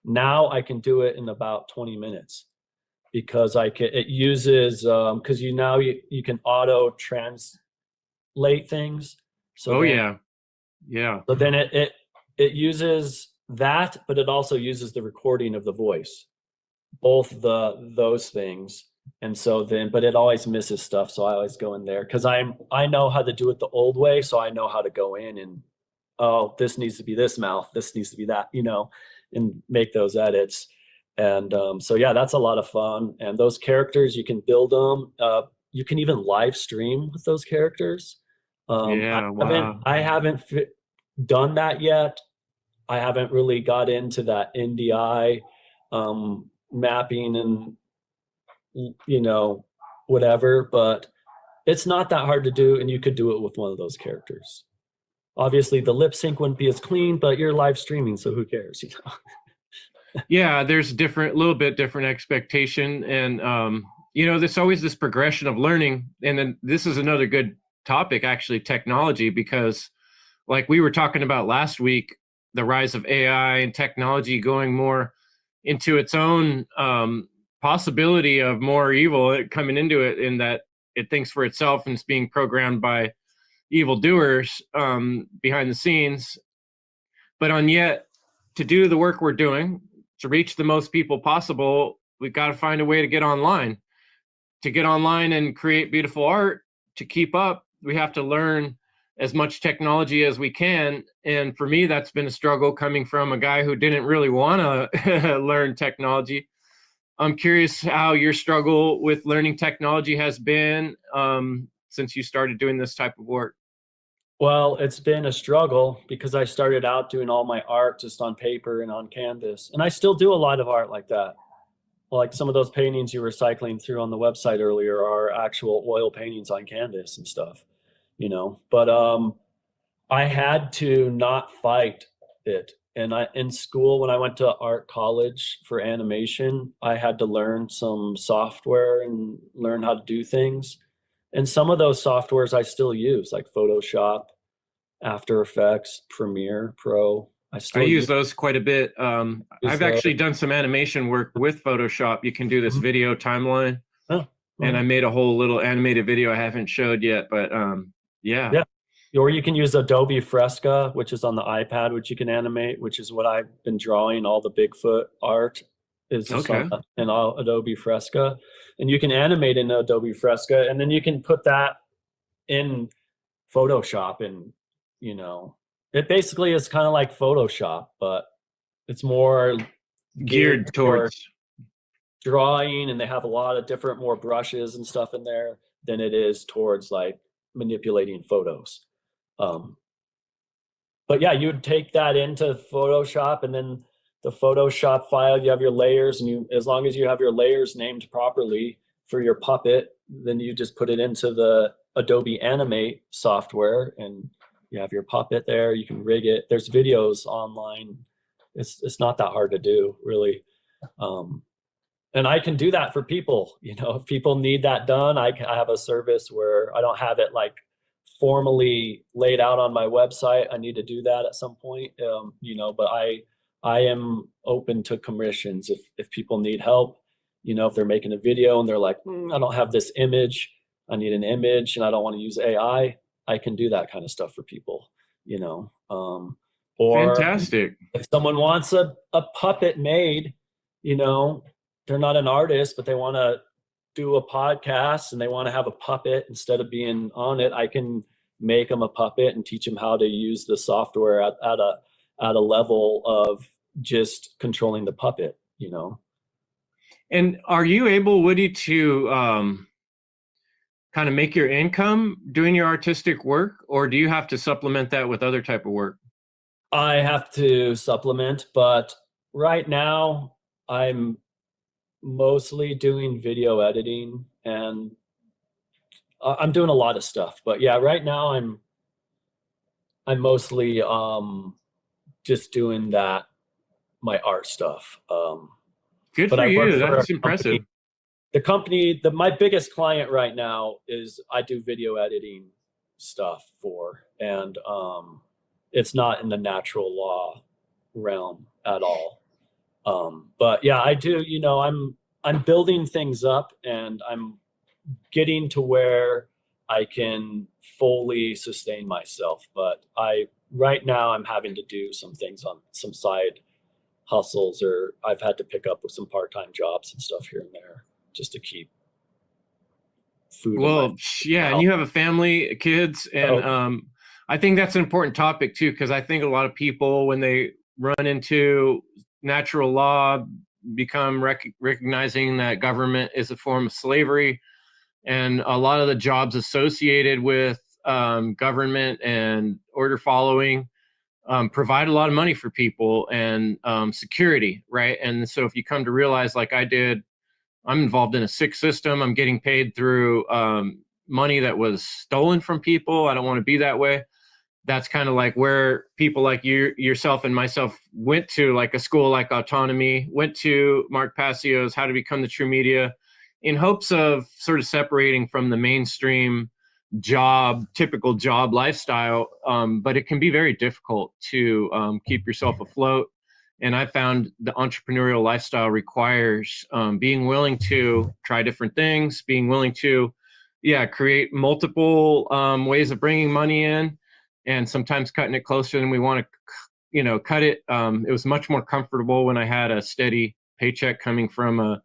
Now I can do it in about 20 minutes because it uses because you can auto translate things. So yeah. So then it uses that, but it also uses the recording of the voice, both those things. And so then, but it always misses stuff. So I always go in there because I know how to do it the old way. So I know how to go in and, oh, this needs to be this mouth, this needs to be that, and make those edits. And so yeah, that's a lot of fun. And those characters, you can build them. You can even live stream with those characters. I haven't done that yet. I haven't really got into that NDI mapping and whatever, but it's not that hard to do, and you could do it with one of those characters. Obviously, the lip sync wouldn't be as clean, but you're live streaming, so who cares? Yeah, there's little bit different expectation, and there's always this progression of learning, and then this is another good topic, actually, technology, because like we were talking about last week, the rise of AI and technology going more into its own possibility of more evil coming into it, in that it thinks for itself and it's being programmed by evildoers behind the scenes. But on yet, to do the work we're doing, to reach the most people possible, we've got to find a way to get online. To get online and create beautiful art, to keep up, we have to learn as much technology as we can. And for me, that's been a struggle, coming from a guy who didn't really want to learn technology. I'm curious how your struggle with learning technology has been since you started doing this type of work. Well, it's been a struggle because I started out doing all my art just on paper and on canvas. And I still do a lot of art like that. Like some of those paintings you were cycling through on the website earlier are actual oil paintings on canvas and stuff, you know. But I had to not fight it. And in school, when I went to art college for animation, I had to learn some software and learn how to do things. And some of those softwares I still use, like Photoshop, After Effects, Premiere Pro. I use those quite a bit. I've those. actually done some animation work with Photoshop. You can do this video timeline, Oh, and I made a whole little animated video I haven't showed yet, but yeah. yeah. Or you can use Adobe Fresca, which is on the iPad, which you can animate, which is what I've been drawing. All the Bigfoot art is just Okay. in Adobe Fresca. And you can animate in Adobe Fresca, and then you can put that in Photoshop. And, you know, it basically is kind of like Photoshop, but it's more Geared towards drawing, and they have a lot of different more brushes and stuff in there than it is towards like manipulating photos. But yeah, you would take that into Photoshop, and then the Photoshop file, you have your layers, and as long as you have your layers named properly for your puppet, then you just put it into the Adobe Animate software, and you have your puppet there. You can rig it. There's videos online. It's not that hard to do, really. And I can do that for people. You know, if people need that done, I have a service where I don't have it like formally laid out on my website. I need to do that at some point, you know, but I am open to commissions if people need help. You know, if they're making a video and they're like, I don't have this image, I need an image, and I don't want to use AI, I can do that kind of stuff for people, you know. Or fantastic. if someone wants a puppet made, you know, they're not an artist, but they want to do a podcast and they want to have a puppet instead of being on it, I can make them a puppet and teach them how to use the software at a level of just controlling the puppet, you know. And are you able, Woody, to kind of make your income doing your artistic work, or do you have to supplement that with other type of work? I have to supplement, but right now I'm mostly doing video editing, and I'm doing a lot of stuff. But yeah, right now I'm mostly just doing that, my art stuff. Good but for I work you. for That's a impressive. my biggest client right now is I do video editing stuff for, and it's not in the natural law realm at all. But yeah, I do, you know, I'm building things up, and I'm getting to where I can fully sustain myself. But right now I'm having to do some things on some side hustles, or I've had to pick up with some part-time jobs and stuff here and there just to keep food in my Yeah, mouth. and you have a family, kids, and I think that's an important topic too, because I think a lot of people, when they run into natural law, become recognizing that government is a form of slavery, and a lot of the jobs associated with government and order following provide a lot of money for people and security, right? And so if you come to realize, like I did, I'm involved in a sick system. I'm getting paid through money that was stolen from people. I don't want to be that way. That's kind of like where people like yourself and myself went to, like a school like Autonomy, went to Mark Passio's How to Become the True Media, in hopes of sort of separating from the mainstream typical job lifestyle, but it can be very difficult to keep yourself afloat. And I found the entrepreneurial lifestyle requires being willing to try different things, being willing to, create multiple ways of bringing money in, and sometimes cutting it closer than we want to, cut it. It was much more comfortable when I had a steady paycheck coming from a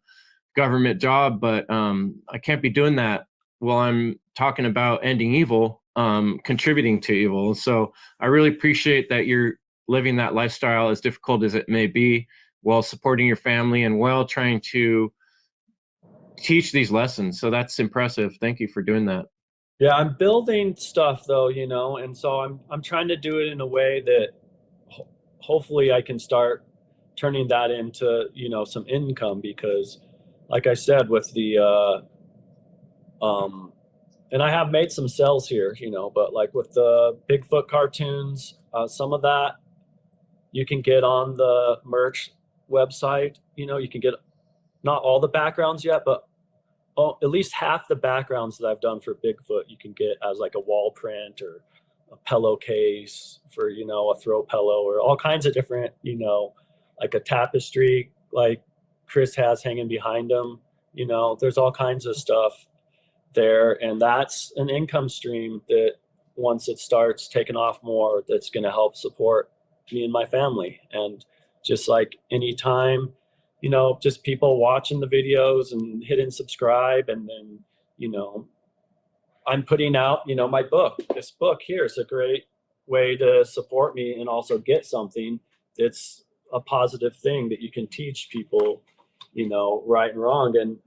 government job, but I can't be doing that while I'm talking about ending evil, contributing to evil. So I really appreciate that you're living that lifestyle, as difficult as it may be, while supporting your family and while trying to teach these lessons. So that's impressive. Thank you for doing that. Yeah, I'm building stuff though, and so I'm trying to do it in a way that hopefully I can start turning that into, some income, because like I said, with the and I have made some sales here, but like with the Bigfoot cartoons, some of that you can get on the merch website. You can get not all the backgrounds yet, but at least half the backgrounds that I've done for Bigfoot you can get as like a wall print or a pillowcase for, a throw pillow, or all kinds of different, like a tapestry like Chris has hanging behind him. There's all kinds of stuff there, and that's an income stream that once it starts taking off more, that's going to help support me and my family. And just like anytime, just people watching the videos and hitting subscribe, and then, I'm putting out, my book. This book here is a great way to support me and also get something that's a positive thing that you can teach people, right and wrong. And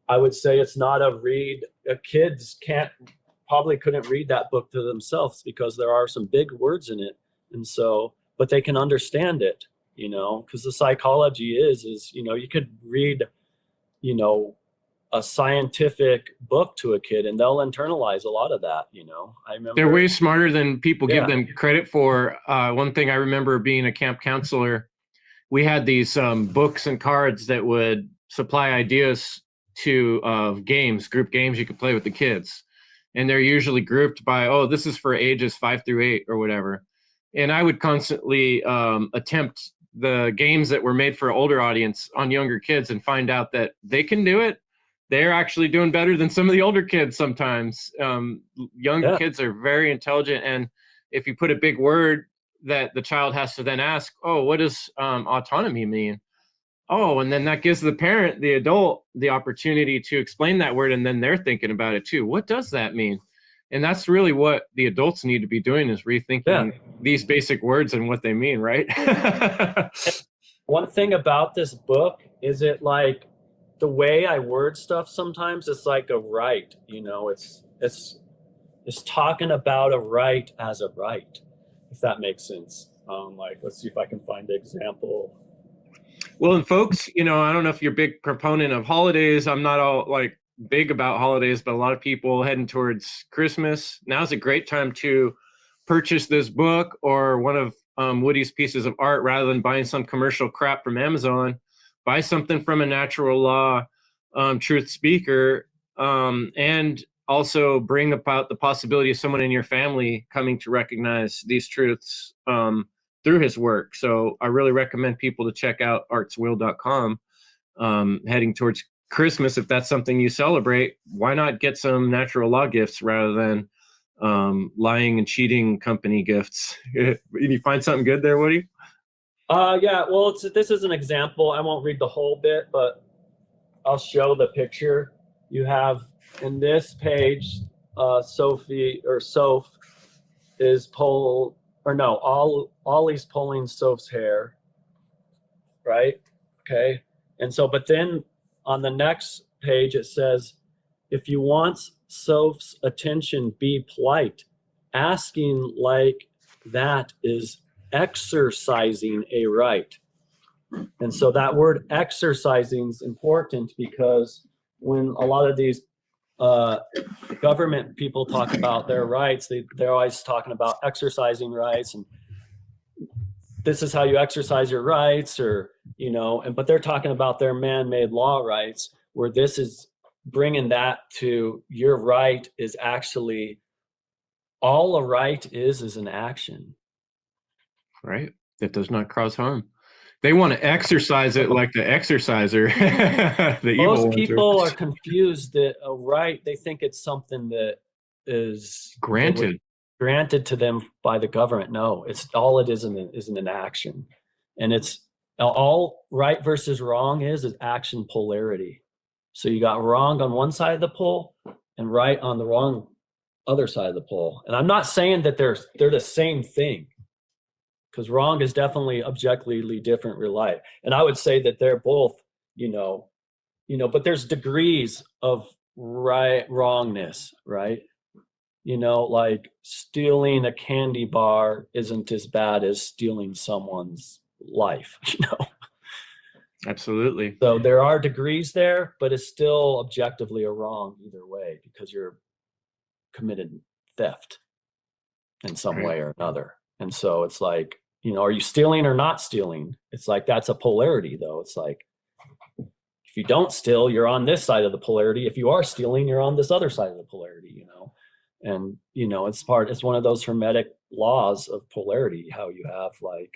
I would say it's not a read. Kids probably couldn't read that book to themselves because there are some big words in it. And so, but they can understand it, because the psychology is, you could read, a scientific book to a kid and they'll internalize a lot of that. I remember they're way smarter than people give Yeah. them credit for. One thing I remember being a camp counselor, we had these books and cards that would supply ideas to group games you could play with the kids. And they're usually grouped by, this is for ages 5 through 8 or whatever. And I would constantly attempt the games that were made for an older audience on younger kids and find out that they can do it. They're actually doing better than some of the older kids sometimes. Young kids are very intelligent. And if you put a big word that the child has to then ask, what does autonomy mean? And then that gives the parent, the adult, the opportunity to explain that word, and then they're thinking about it too. What does that mean? And that's really what the adults need to be doing, is rethinking these basic words and what they mean, right? One thing about this book is it, like, the way I word stuff sometimes, it's like a right, it's talking about a right as a right, if that makes sense. Like, let's see if I can find an example. Well, and folks, I don't know if you're a big proponent of holidays. I'm not all like big about holidays, but a lot of people heading towards Christmas. Now's a great time to purchase this book or one of Woody's pieces of art, rather than buying some commercial crap from Amazon. Buy something from a natural law truth speaker, and also bring about the possibility of someone in your family coming to recognize these truths through his work. So I really recommend people to check out artswill.com heading towards Christmas. If that's something you celebrate, why not get some natural law gifts rather than lying and cheating company gifts? You find something good there, Woody? Yeah, well, this is an example. I won't read the whole bit, but I'll show the picture. You have in this page, Sophie or Soph is Ollie's pulling Soph's hair, right? Okay. And so, but then on the next page, it says, if you want Soph's attention, be polite. Asking like that is exercising a right. And so that word exercising is important, because when a lot of these government people talk about their rights, they're always talking about exercising rights, and this is how you exercise your rights, or but they're talking about their man-made law rights, where this is bringing that to your right is actually all a right is an action. Right. That does not cause harm. They want to exercise it like the exerciser, the evil Most ones are. people are confused that a right, they think it's something that is that was Granted. granted to them by the government. No, it's all it is an action. And it's all right versus wrong is action polarity. So you got wrong on one side of the pole and right on the wrong other side of the pole. And I'm not saying that they're the same thing, because wrong is definitely objectively different real life. And I would say that they're both, you know, but there's degrees of wrongness, right? Like stealing a candy bar isn't as bad as stealing someone's life, Absolutely. So there are degrees there, but it's still objectively a wrong either way, because you're committed theft in some Right. way or another. And so it's like, are you stealing or not stealing? It's like, that's a polarity though. It's like, if you don't steal, you're on this side of the polarity. If you are stealing, you're on this other side of the polarity, And, it's one of those hermetic laws of polarity, how you have like,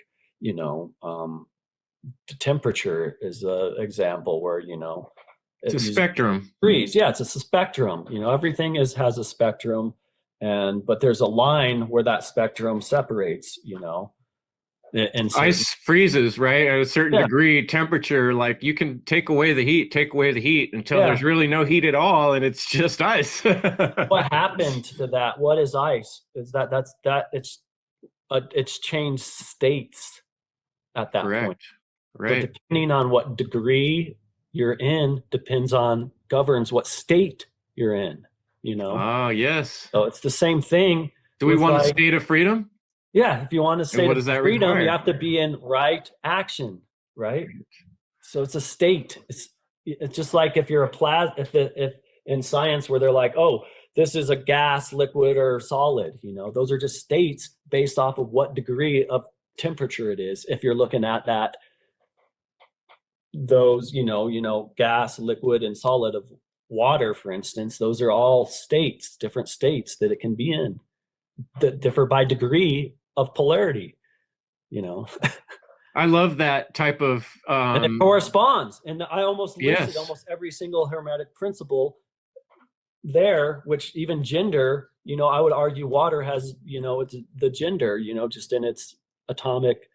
the temperature is an example where, It's a spectrum. degrees. Yeah, it's a spectrum. Everything has a spectrum, but there's a line where that spectrum separates, and so Ice freezes, right? At a certain yeah, degree, temperature, like you can take away the heat until yeah. there's really no heat at all, and it's just ice. What happened to that? What is ice? Is that it's changed states at that point. Correct. So Right. depending on what degree you're in, governs what state you're in. Oh, yes. So it's the same thing Do we with want a like, state of freedom? yeah, if you want a And state what of does that freedom, you require? have to be in right action, right? So it's a state. It's just like if you're if in science where they're like, oh, this is a gas, liquid, or solid. Those are just states based off of what degree of temperature it is. If you're looking at those, gas, liquid, and solid of water, for instance, those are all states, different states that it can be in, that differ by degree of polarity. I love that type of And it corresponds. And I almost listed yes. almost every single hermetic principle there, which even gender, I would argue water has, it's the gender, just in its atomic,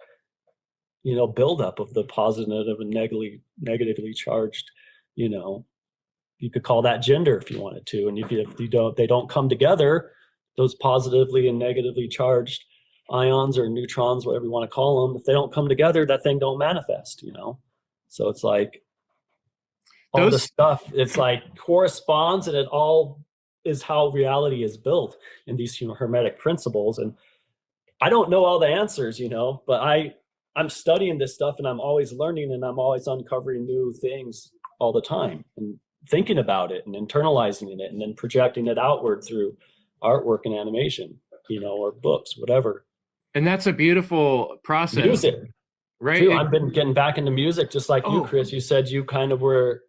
buildup of the positive and negatively charged, you could call that gender if you wanted to. And if they don't come together, those positively and negatively charged ions or neutrons, whatever you want to call them, if they don't come together, that thing don't manifest, So it's like all the stuff, it's like corresponds, and it all is how reality is built in these hermetic principles. And I don't know all the answers, but I'm studying this stuff, and I'm always learning, and I'm always uncovering new things all the time, and thinking about it and internalizing it, and then projecting it outward through artwork and animation, or books, whatever. And that's a beautiful process. Music, right? Too. I've been getting back into music just like you, Chris. You said you kind of were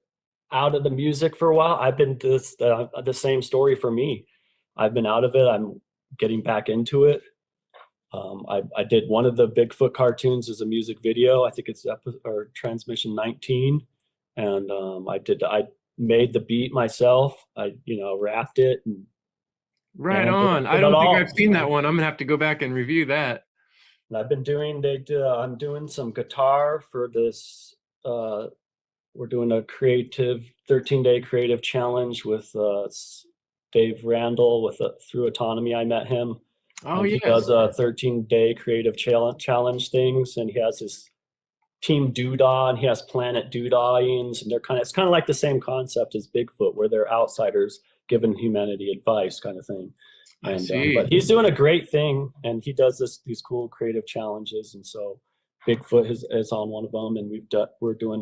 out of the music for a while. I've been the same story for me. I've been out of it. I'm getting back into it. I did one of the Bigfoot cartoons as a music video. I think it's transmission 19. And I made the beat myself. I, rapped it. Right on. I don't think I've seen that one. I'm gonna have to go back and review that. And I've been doing, I'm doing some guitar for this. We're doing a 13-day creative challenge with Dave Randall through Autonomy. I met him. Oh, He does a 13-day creative challenge things, and he has his Team Doodah, and he has Planet Doodahings, and it's kind of like the same concept as Bigfoot, where they're outsiders giving humanity advice, kind of thing. And I see. but he's doing a great thing, and he does these cool creative challenges, and so Bigfoot is on one of them, and we're doing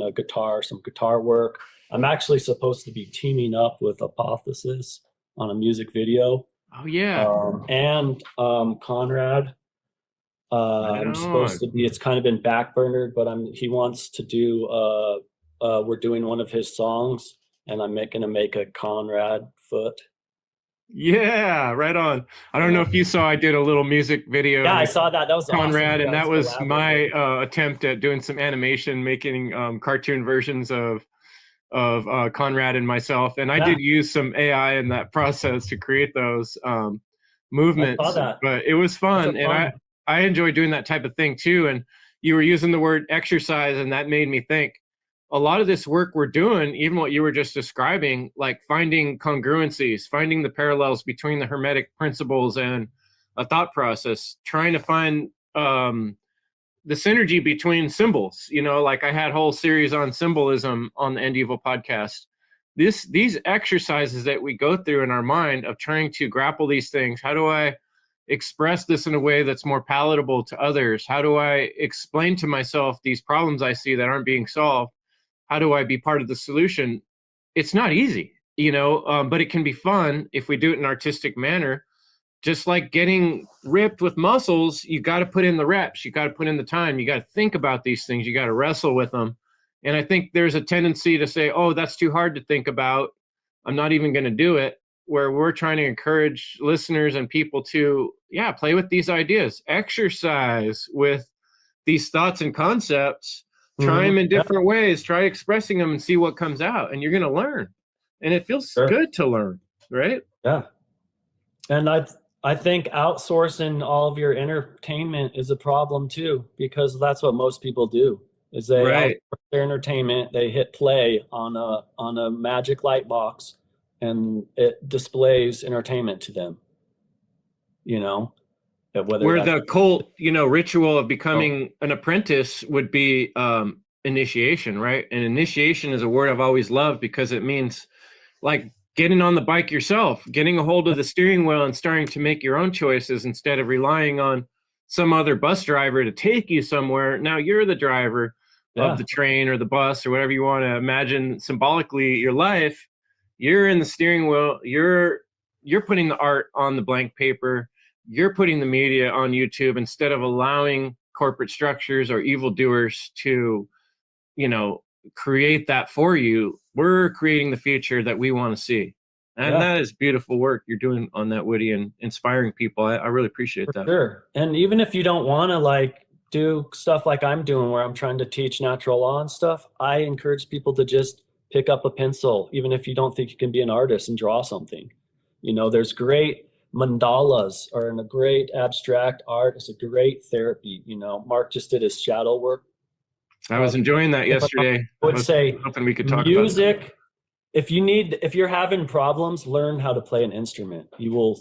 some guitar work. I'm actually supposed to be teaming up with Apotheosis on a music video. Oh yeah. And Conrad. I'm supposed to be. It's kind of been backburnered, but he wants to do. We're doing one of his songs, and I'm gonna make a Conrad foot. Yeah, right on. I don't know Yeah. if you saw, I did a little music video Yeah, I with saw that. That was awesome. Conrad, You and that guys was my collaborated. attempt at doing some animation, making cartoon versions of Conrad and myself. And I Yeah, did use some AI in that process to create those I saw movements, that. but it was Those are fun, and fun. I enjoy doing that type of thing too. And you were using the word exercise, and that made me think a lot of this work we're doing, even what you were just describing, like finding congruencies, finding the parallels between the Hermetic principles and a thought process, trying to find the synergy between symbols. You know, like I had a whole series on symbolism on the End Evil podcast. These exercises that we go through in our mind of trying to grapple these things. How do I express this in a way that's more palatable to others? How do I explain to myself these problems I see that aren't being solved? How do I be part of the solution? It's not easy, you know, but it can be fun if we do it in an artistic manner. Just like getting ripped with muscles, you got to put in the reps, you got to put in the time, you got to think about these things, you got to wrestle with them. And I think there's a tendency to say, oh, that's too hard to think about, I'm not even going to do it, where we're trying to encourage listeners and people to, yeah, play with these ideas, exercise with these thoughts and concepts, try them in Yeah, different ways, try expressing them and see what comes out, and you're going to learn. And it feels sure. good to learn, right? Yeah. And I think outsourcing all of your entertainment is a problem too, because that's what most people do. Is they outsource Right. their entertainment, they hit play on a magic light box, and it displays entertainment to them, you know, whether Where that's the cult, you know, ritual of oh, becoming an apprentice would be initiation, right? And initiation is a word I've always loved because it means like getting on the bike yourself, getting a hold of the steering wheel and starting to make your own choices instead of relying on some other bus driver to take you somewhere. Now you're the driver of yeah, the train or the bus or whatever you want to imagine symbolically your life. You're in the steering wheel. You're putting the art on the blank paper. You're putting the media on YouTube instead of allowing corporate structures or evildoers to, you know, create that for you. We're creating the future that we want to see. And yeah. that is beautiful work you're doing on that, Woody, and inspiring people. I really appreciate For that. sure. And even if you don't want to like do stuff like I'm doing where I'm trying to teach natural law and stuff, I encourage people to just pick up a pencil, even if you don't think you can be an artist and draw something. You know, there's great mandalas or in a great abstract art. It's a great therapy. You know, Mark just did his shadow work. I was enjoying that But I yesterday. I would was say hoping we could talk about that. music, if you're having problems, learn how to play an instrument. You will,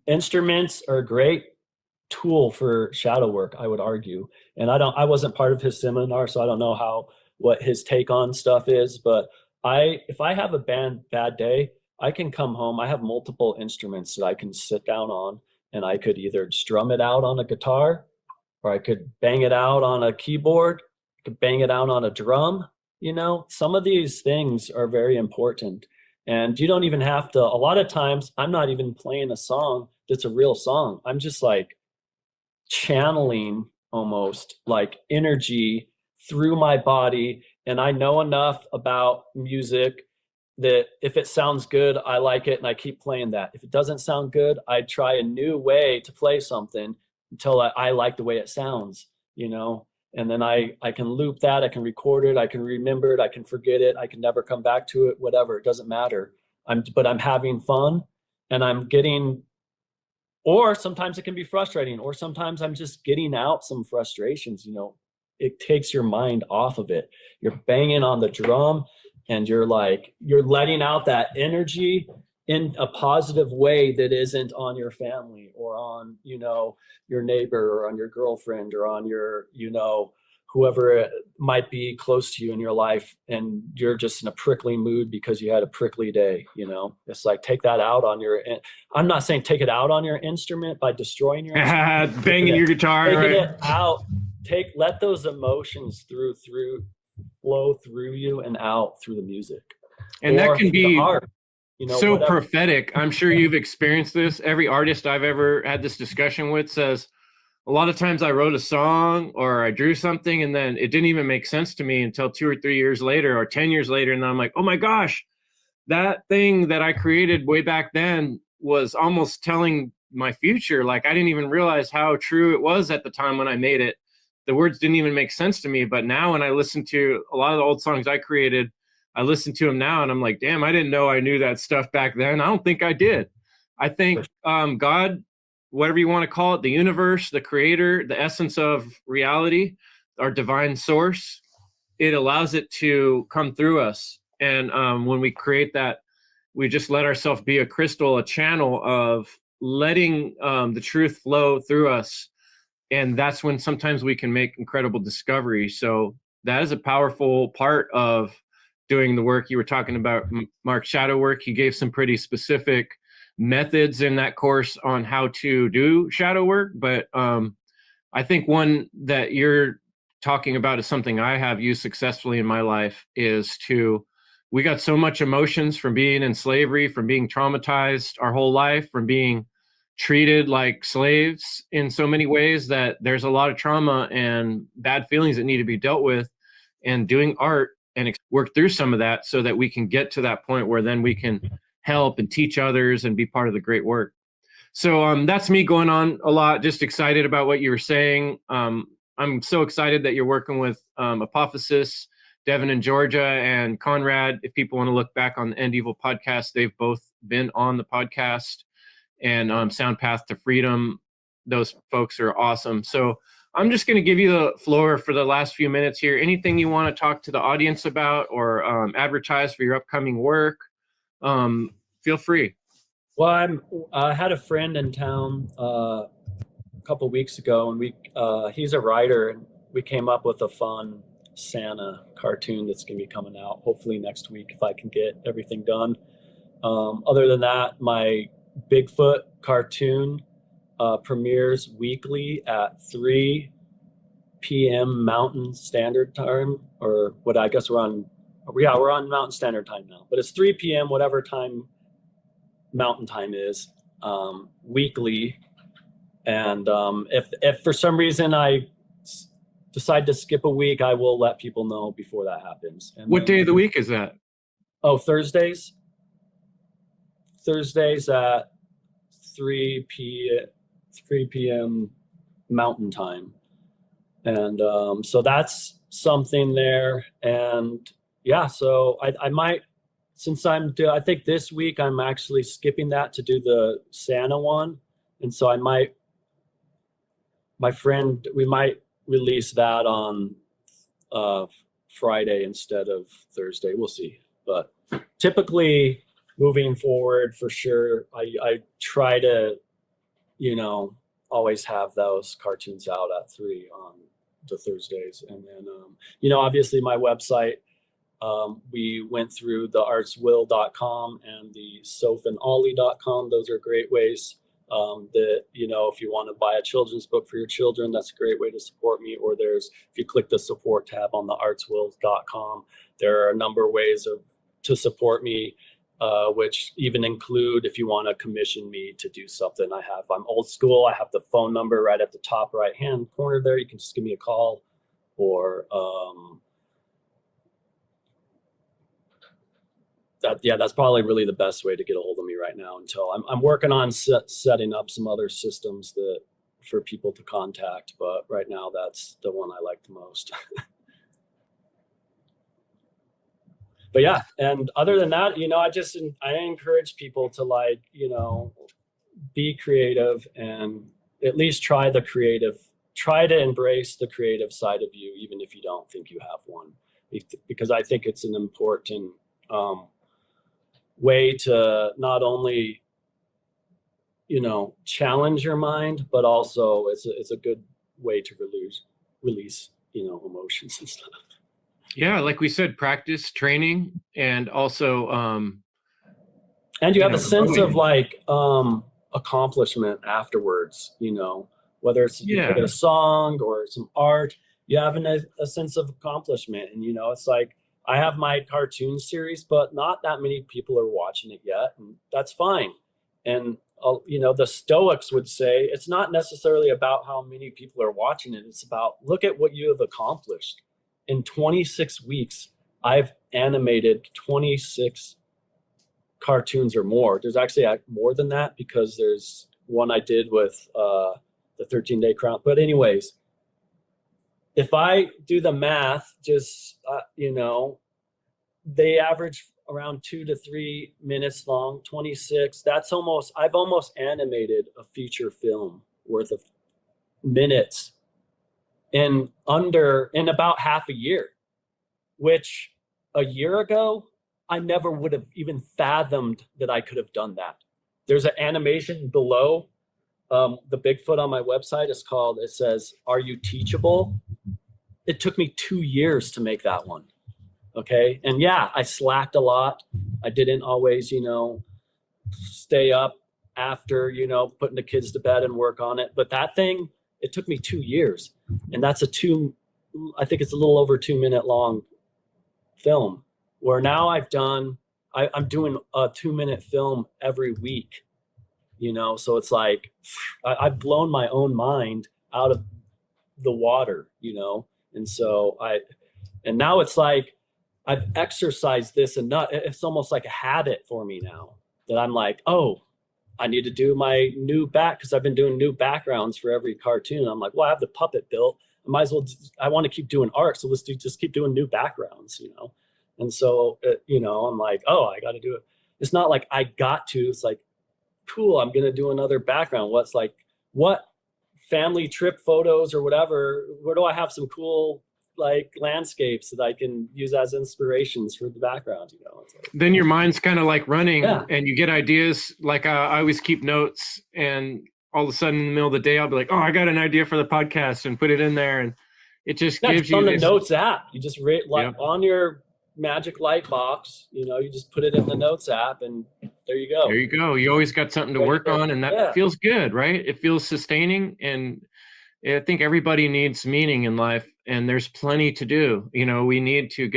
instruments are great tool for shadow work, I would argue. And I wasn't part of his seminar, so I don't know how what his take on stuff is, but if I have a bad day, I can come home. I have multiple instruments that I can sit down on, and I could either strum it out on a guitar, or I could bang it out on a keyboard, I could bang it out on a drum. You know, some of these things are very important. And you don't even have to, a lot of times, I'm not even playing a song that's a real song. I'm just like channeling almost like energy through my body. And I know enough about music that if it sounds good, I like it and I keep playing that. If it doesn't sound good, I try a new way to play something until I like the way it sounds, you know? And then I can loop that, I can record it, I can remember it, I can forget it, I can never come back to it, whatever, it doesn't matter. But I'm having fun and I'm getting, or sometimes it can be frustrating, or sometimes I'm just getting out some frustrations. You know, it takes your mind off of it. You're banging on the drum and you're letting out that energy in a positive way that isn't on your family or on, you know, your neighbor or on your girlfriend or on your, you know, whoever might be close to you in your life, and you're just in a prickly mood because you had a prickly day. You know, it's like take that out on your, I'm not saying take it out on your instrument by destroying your instrument, Banging your guitar, taking right? it out, let those emotions flow through you and out through the music And that or can through the be art, you know, so whatever. prophetic. I'm sure you've experienced this. Every artist I've ever had this discussion with says, a lot of times I wrote a song or I drew something and then it didn't even make sense to me until 2 or 3 years later or 10 years later. And then I'm like, oh my gosh, that thing that I created way back then was almost telling my future. Like, I didn't even realize how true it was at the time when I made it. The words didn't even make sense to me. But now when I listen to a lot of the old songs I created, I listen to them now and I'm like, damn, I didn't know I knew that stuff back then. I don't think I did. I think God, whatever you want to call it, the universe, the creator, the essence of reality, our divine source, it allows it to come through us. And when we create that, we just let ourselves be a crystal, a channel of letting the truth flow through us. And that's when sometimes we can make incredible discoveries. So that is a powerful part of doing the work you were talking about, Mark, shadow work. He gave some pretty specific methods in that course on how to do shadow work. But I think one that you're talking about is something I have used successfully in my life is we got so much emotions from being in slavery, from being traumatized our whole life, from being treated like slaves in so many ways, that there's a lot of trauma and bad feelings that need to be dealt with, and doing art and work through some of that so that we can get to that point where then we can help and teach others and be part of the great work. So that's me going on a lot, just excited about what you were saying. I'm so excited that you're working with Apophysis, Devin in Georgia, and Conrad. If people want to look back on the End Evil podcast, they've both been on the podcast. And Sound Path to Freedom, those folks are awesome. So I'm just going to give you the floor for the last few minutes here. Anything you want to talk to the audience about or advertise for your upcoming work, feel free. Well, I had a friend in town a couple weeks ago, and he's a writer, and we came up with a fun Santa cartoon that's going to be coming out hopefully next week if I can get everything done. Other than that, my Bigfoot cartoon premieres weekly at 3 p.m. Mountain Standard Time, or what I guess we're on Mountain Standard Time now, but it's 3 p.m. whatever time Mountain Time is, weekly. And if for some reason I decide to skip a week, I will let people know before that happens. And what day of the week is that? Oh, Thursdays at 3 p.m. Mountain Time. And so that's something there. And yeah, so I might, since I think this week I'm actually skipping that to do the Santa one. And so we might release that on Friday instead of Thursday. We'll see. But typically moving forward, for sure, I try to, always have those cartoons out at 3 on the Thursdays. And then, obviously my website, we went through the artswill.com and the sophanolly.com. Those are great ways that, if you want to buy a children's book for your children, that's a great way to support me. Or if you click the support tab on the artswill.com, there are a number of ways to support me, which even include if you want to commission me to do something. I'm old school. I have the phone number right at the top right hand corner there. You can just give me a call, or that's probably really the best way to get a hold of me right now, until I'm working on setting up some other systems for people to contact, but right now that's the one I like the most. But yeah, and other than that, I encourage people to be creative, and at least try to embrace the creative side of you, even if you don't think you have one, because I think it's an important way to not only challenge your mind, but also it's a good way to release emotions and stuff. Yeah, like we said, practice, training, and also and you have a sense of accomplishment afterwards, whether it's you get a song or some art, you have a sense of accomplishment. And it's like, I have my cartoon series, but not that many people are watching it yet, and that's fine. And the Stoics would say it's not necessarily about how many people are watching it. It's about, look at what you have accomplished. In 26 weeks, I've animated 26 cartoons or more. There's actually more than that, because there's one I did with the 13-Day Crown. But anyways, if I do the math, just they average around 2 to 3 minutes long, 26. I've almost animated a feature film worth of minutes in about half a year, which a year ago, I never would have even fathomed that I could have done that. There's an animation below the Bigfoot on my website. It says, "Are you teachable?" It took me 2 years to make that one. Okay. And yeah, I slacked a lot. I didn't always, stay up after, putting the kids to bed and work on it. But that thing, it took me 2 years. And that's I think it's a little over 2 minute long film, where now I'm doing a 2 minute film every week, so it's like, I've blown my own mind out of the water, and so and now it's like, I've exercised this, and it's almost like a habit for me now, that I'm like, oh, I need to do my new because I've been doing new backgrounds for every cartoon. I'm like, well, I have the puppet built. I might as well, I want to keep doing art. So let's just keep doing new backgrounds, And so, I'm like, oh, I got to do it. It's not like I got to, it's like, cool, I'm going to do another background. What family trip photos or whatever, where do I have some cool landscapes that I can use as inspirations for the background, It's like, then your mind's kind of like running, yeah. And you get ideas. Like I always keep notes, and all of a sudden in the middle of the day, I'll be like, oh, I got an idea for the podcast, and put it in there. And it just gives you on this, the Notes app. You just on your Magic Light box, you just put it in the Notes app, and there you go. There you go. You always got something to work on, and that feels good, right? It feels sustaining, and I think everybody needs meaning in life, and there's plenty to do. We need to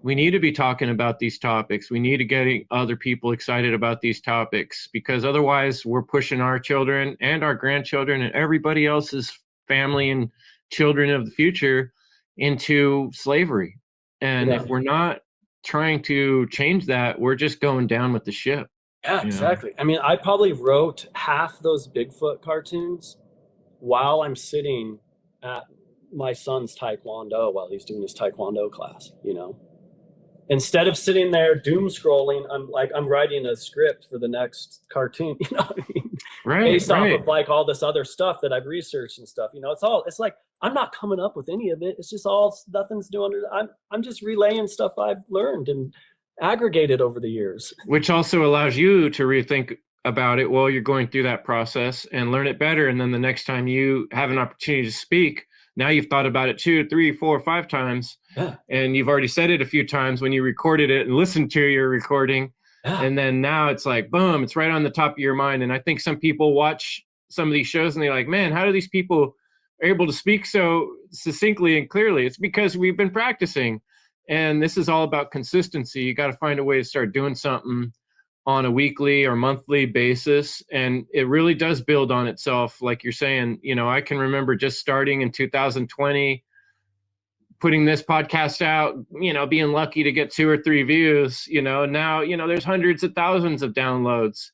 we need to be talking about these topics. We need to get other people excited about these topics, because otherwise we're pushing our children and our grandchildren and everybody else's family and children of the future into slavery. And if we're not trying to change that, we're just going down with the ship. Yeah, exactly. I mean, I probably wrote half those Bigfoot cartoons while I'm sitting at my son's taekwondo, while he's doing his taekwondo class, Instead of sitting there doom scrolling, I'm writing a script for the next cartoon, what I mean? Right. Based off of all this other stuff that I've researched and stuff, it's like, I'm not coming up with any of it. It's just nothing's doing it. I'm just relaying stuff I've learned and aggregated over the years. Which also allows you to rethink about it while you're going through that process and learn it better. And then the next time you have an opportunity to speak, now you've thought about it 2, 3, 4, 5 times, and you've already said it a few times when you recorded it and listened to your recording. And then now it's like, boom, it's right on the top of your mind. And I think some people watch some of these shows and they're like, man, how do these people are able to speak so succinctly and clearly? It's because we've been practicing. And this is all about consistency. You got to find a way to start doing something on a weekly or monthly basis. And it really does build on itself. Like you're saying, I can remember just starting in 2020, putting this podcast out, being lucky to get 2 or 3 views, now, there's hundreds of thousands of downloads.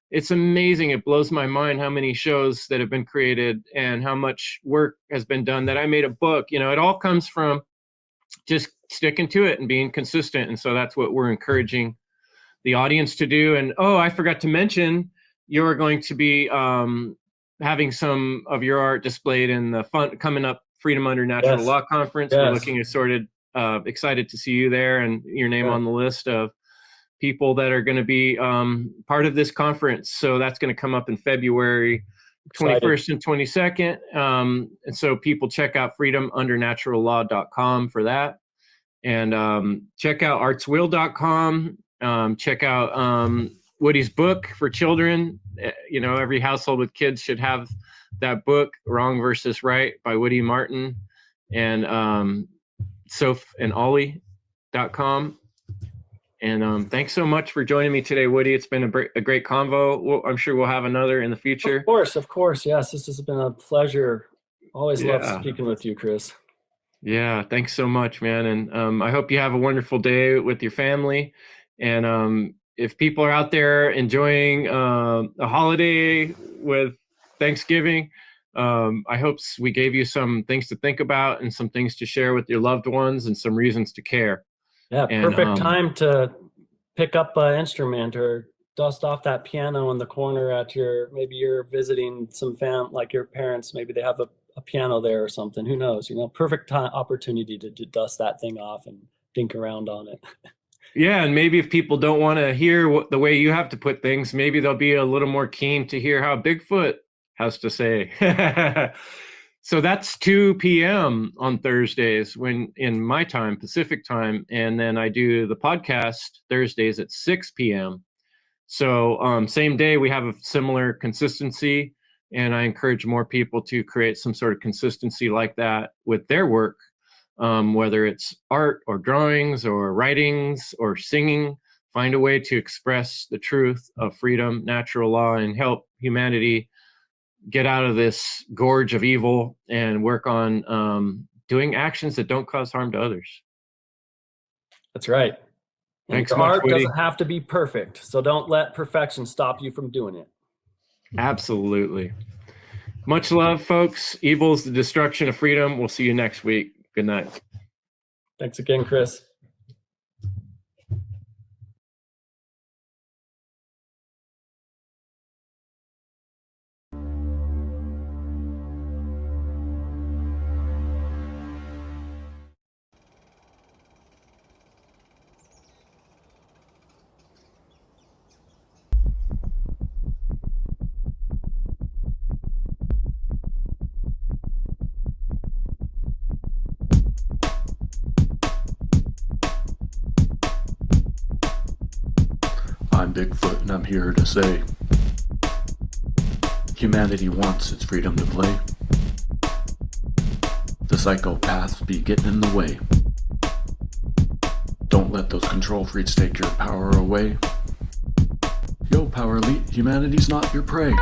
It's amazing. It blows my mind how many shows that have been created and how much work has been done, that I made a book. It all comes from just sticking to it and being consistent. And so that's what we're encouraging the audience to do. And I forgot to mention, you're going to be having some of your art displayed in the coming up Freedom Under Natural Law Conference. We're looking excited to see you there, and your name on the list of people that are going to be part of this conference. So that's going to come up in February 21st and 22nd. And so people check out freedomundernaturallaw.com for that. And check out artswill.com. Check out Woody's book for children. Every household with kids should have that book, Wrong versus Right, by Woody Martin, and soapandollie.com. And thanks so much for joining me today, Woody. It's been a great convo. I'm sure we'll have another in the future. Of course. Yes, this has been a pleasure. Always love speaking with you, Chris. Yeah, thanks so much, man. And I hope you have a wonderful day with your family. And if people are out there enjoying a holiday with Thanksgiving, I hope we gave you some things to think about and some things to share with your loved ones and some reasons to care. Yeah, And perfect time to pick up an instrument or dust off that piano in the corner at maybe you're visiting some like your parents, maybe they have a piano there or something. Who knows? Perfect opportunity to dust that thing off and think around on it. Yeah, and maybe if people don't want to hear the way you have to put things, maybe they'll be a little more keen to hear how Bigfoot has to say. So that's 2 p.m. on Thursdays in my time, Pacific time. And then I do the podcast Thursdays at 6 p.m. So same day, we have a similar consistency. And I encourage more people to create some sort of consistency like that with their work, whether it's art or drawings or writings or singing. Find a way to express the truth of freedom, natural law, and help humanity get out of this gorge of evil and work on doing actions that don't cause harm to others. That's right. Thanks your much, art Woody. doesn't have to be perfect, so don't let perfection stop you from doing it. Absolutely. Much love, folks. Evil is the destruction of freedom. We'll see you next week. Good night. Thanks again, Chris. I'm Bigfoot and I'm here to say humanity wants its freedom to play. The psychopaths be getting in the way. Don't let those control freaks take your power away. Yo, power elite, humanity's not your prey.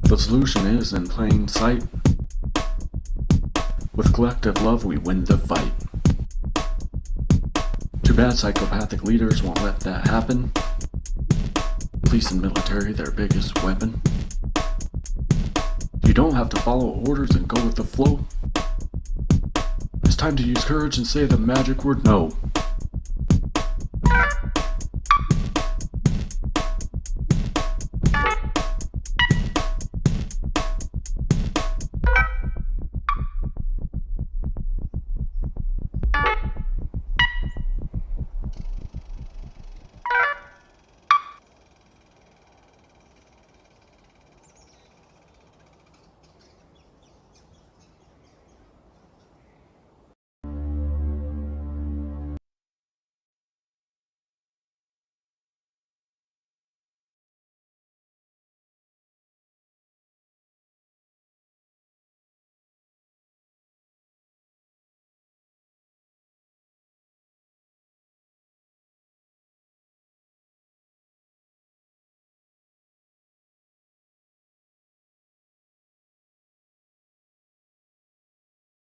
The solution is in plain sight. With collective love, we win the fight. Too bad psychopathic leaders won't let that happen. Police and military, their biggest weapon. You don't have to follow orders and go with the flow. It's time to use courage and say the magic word no.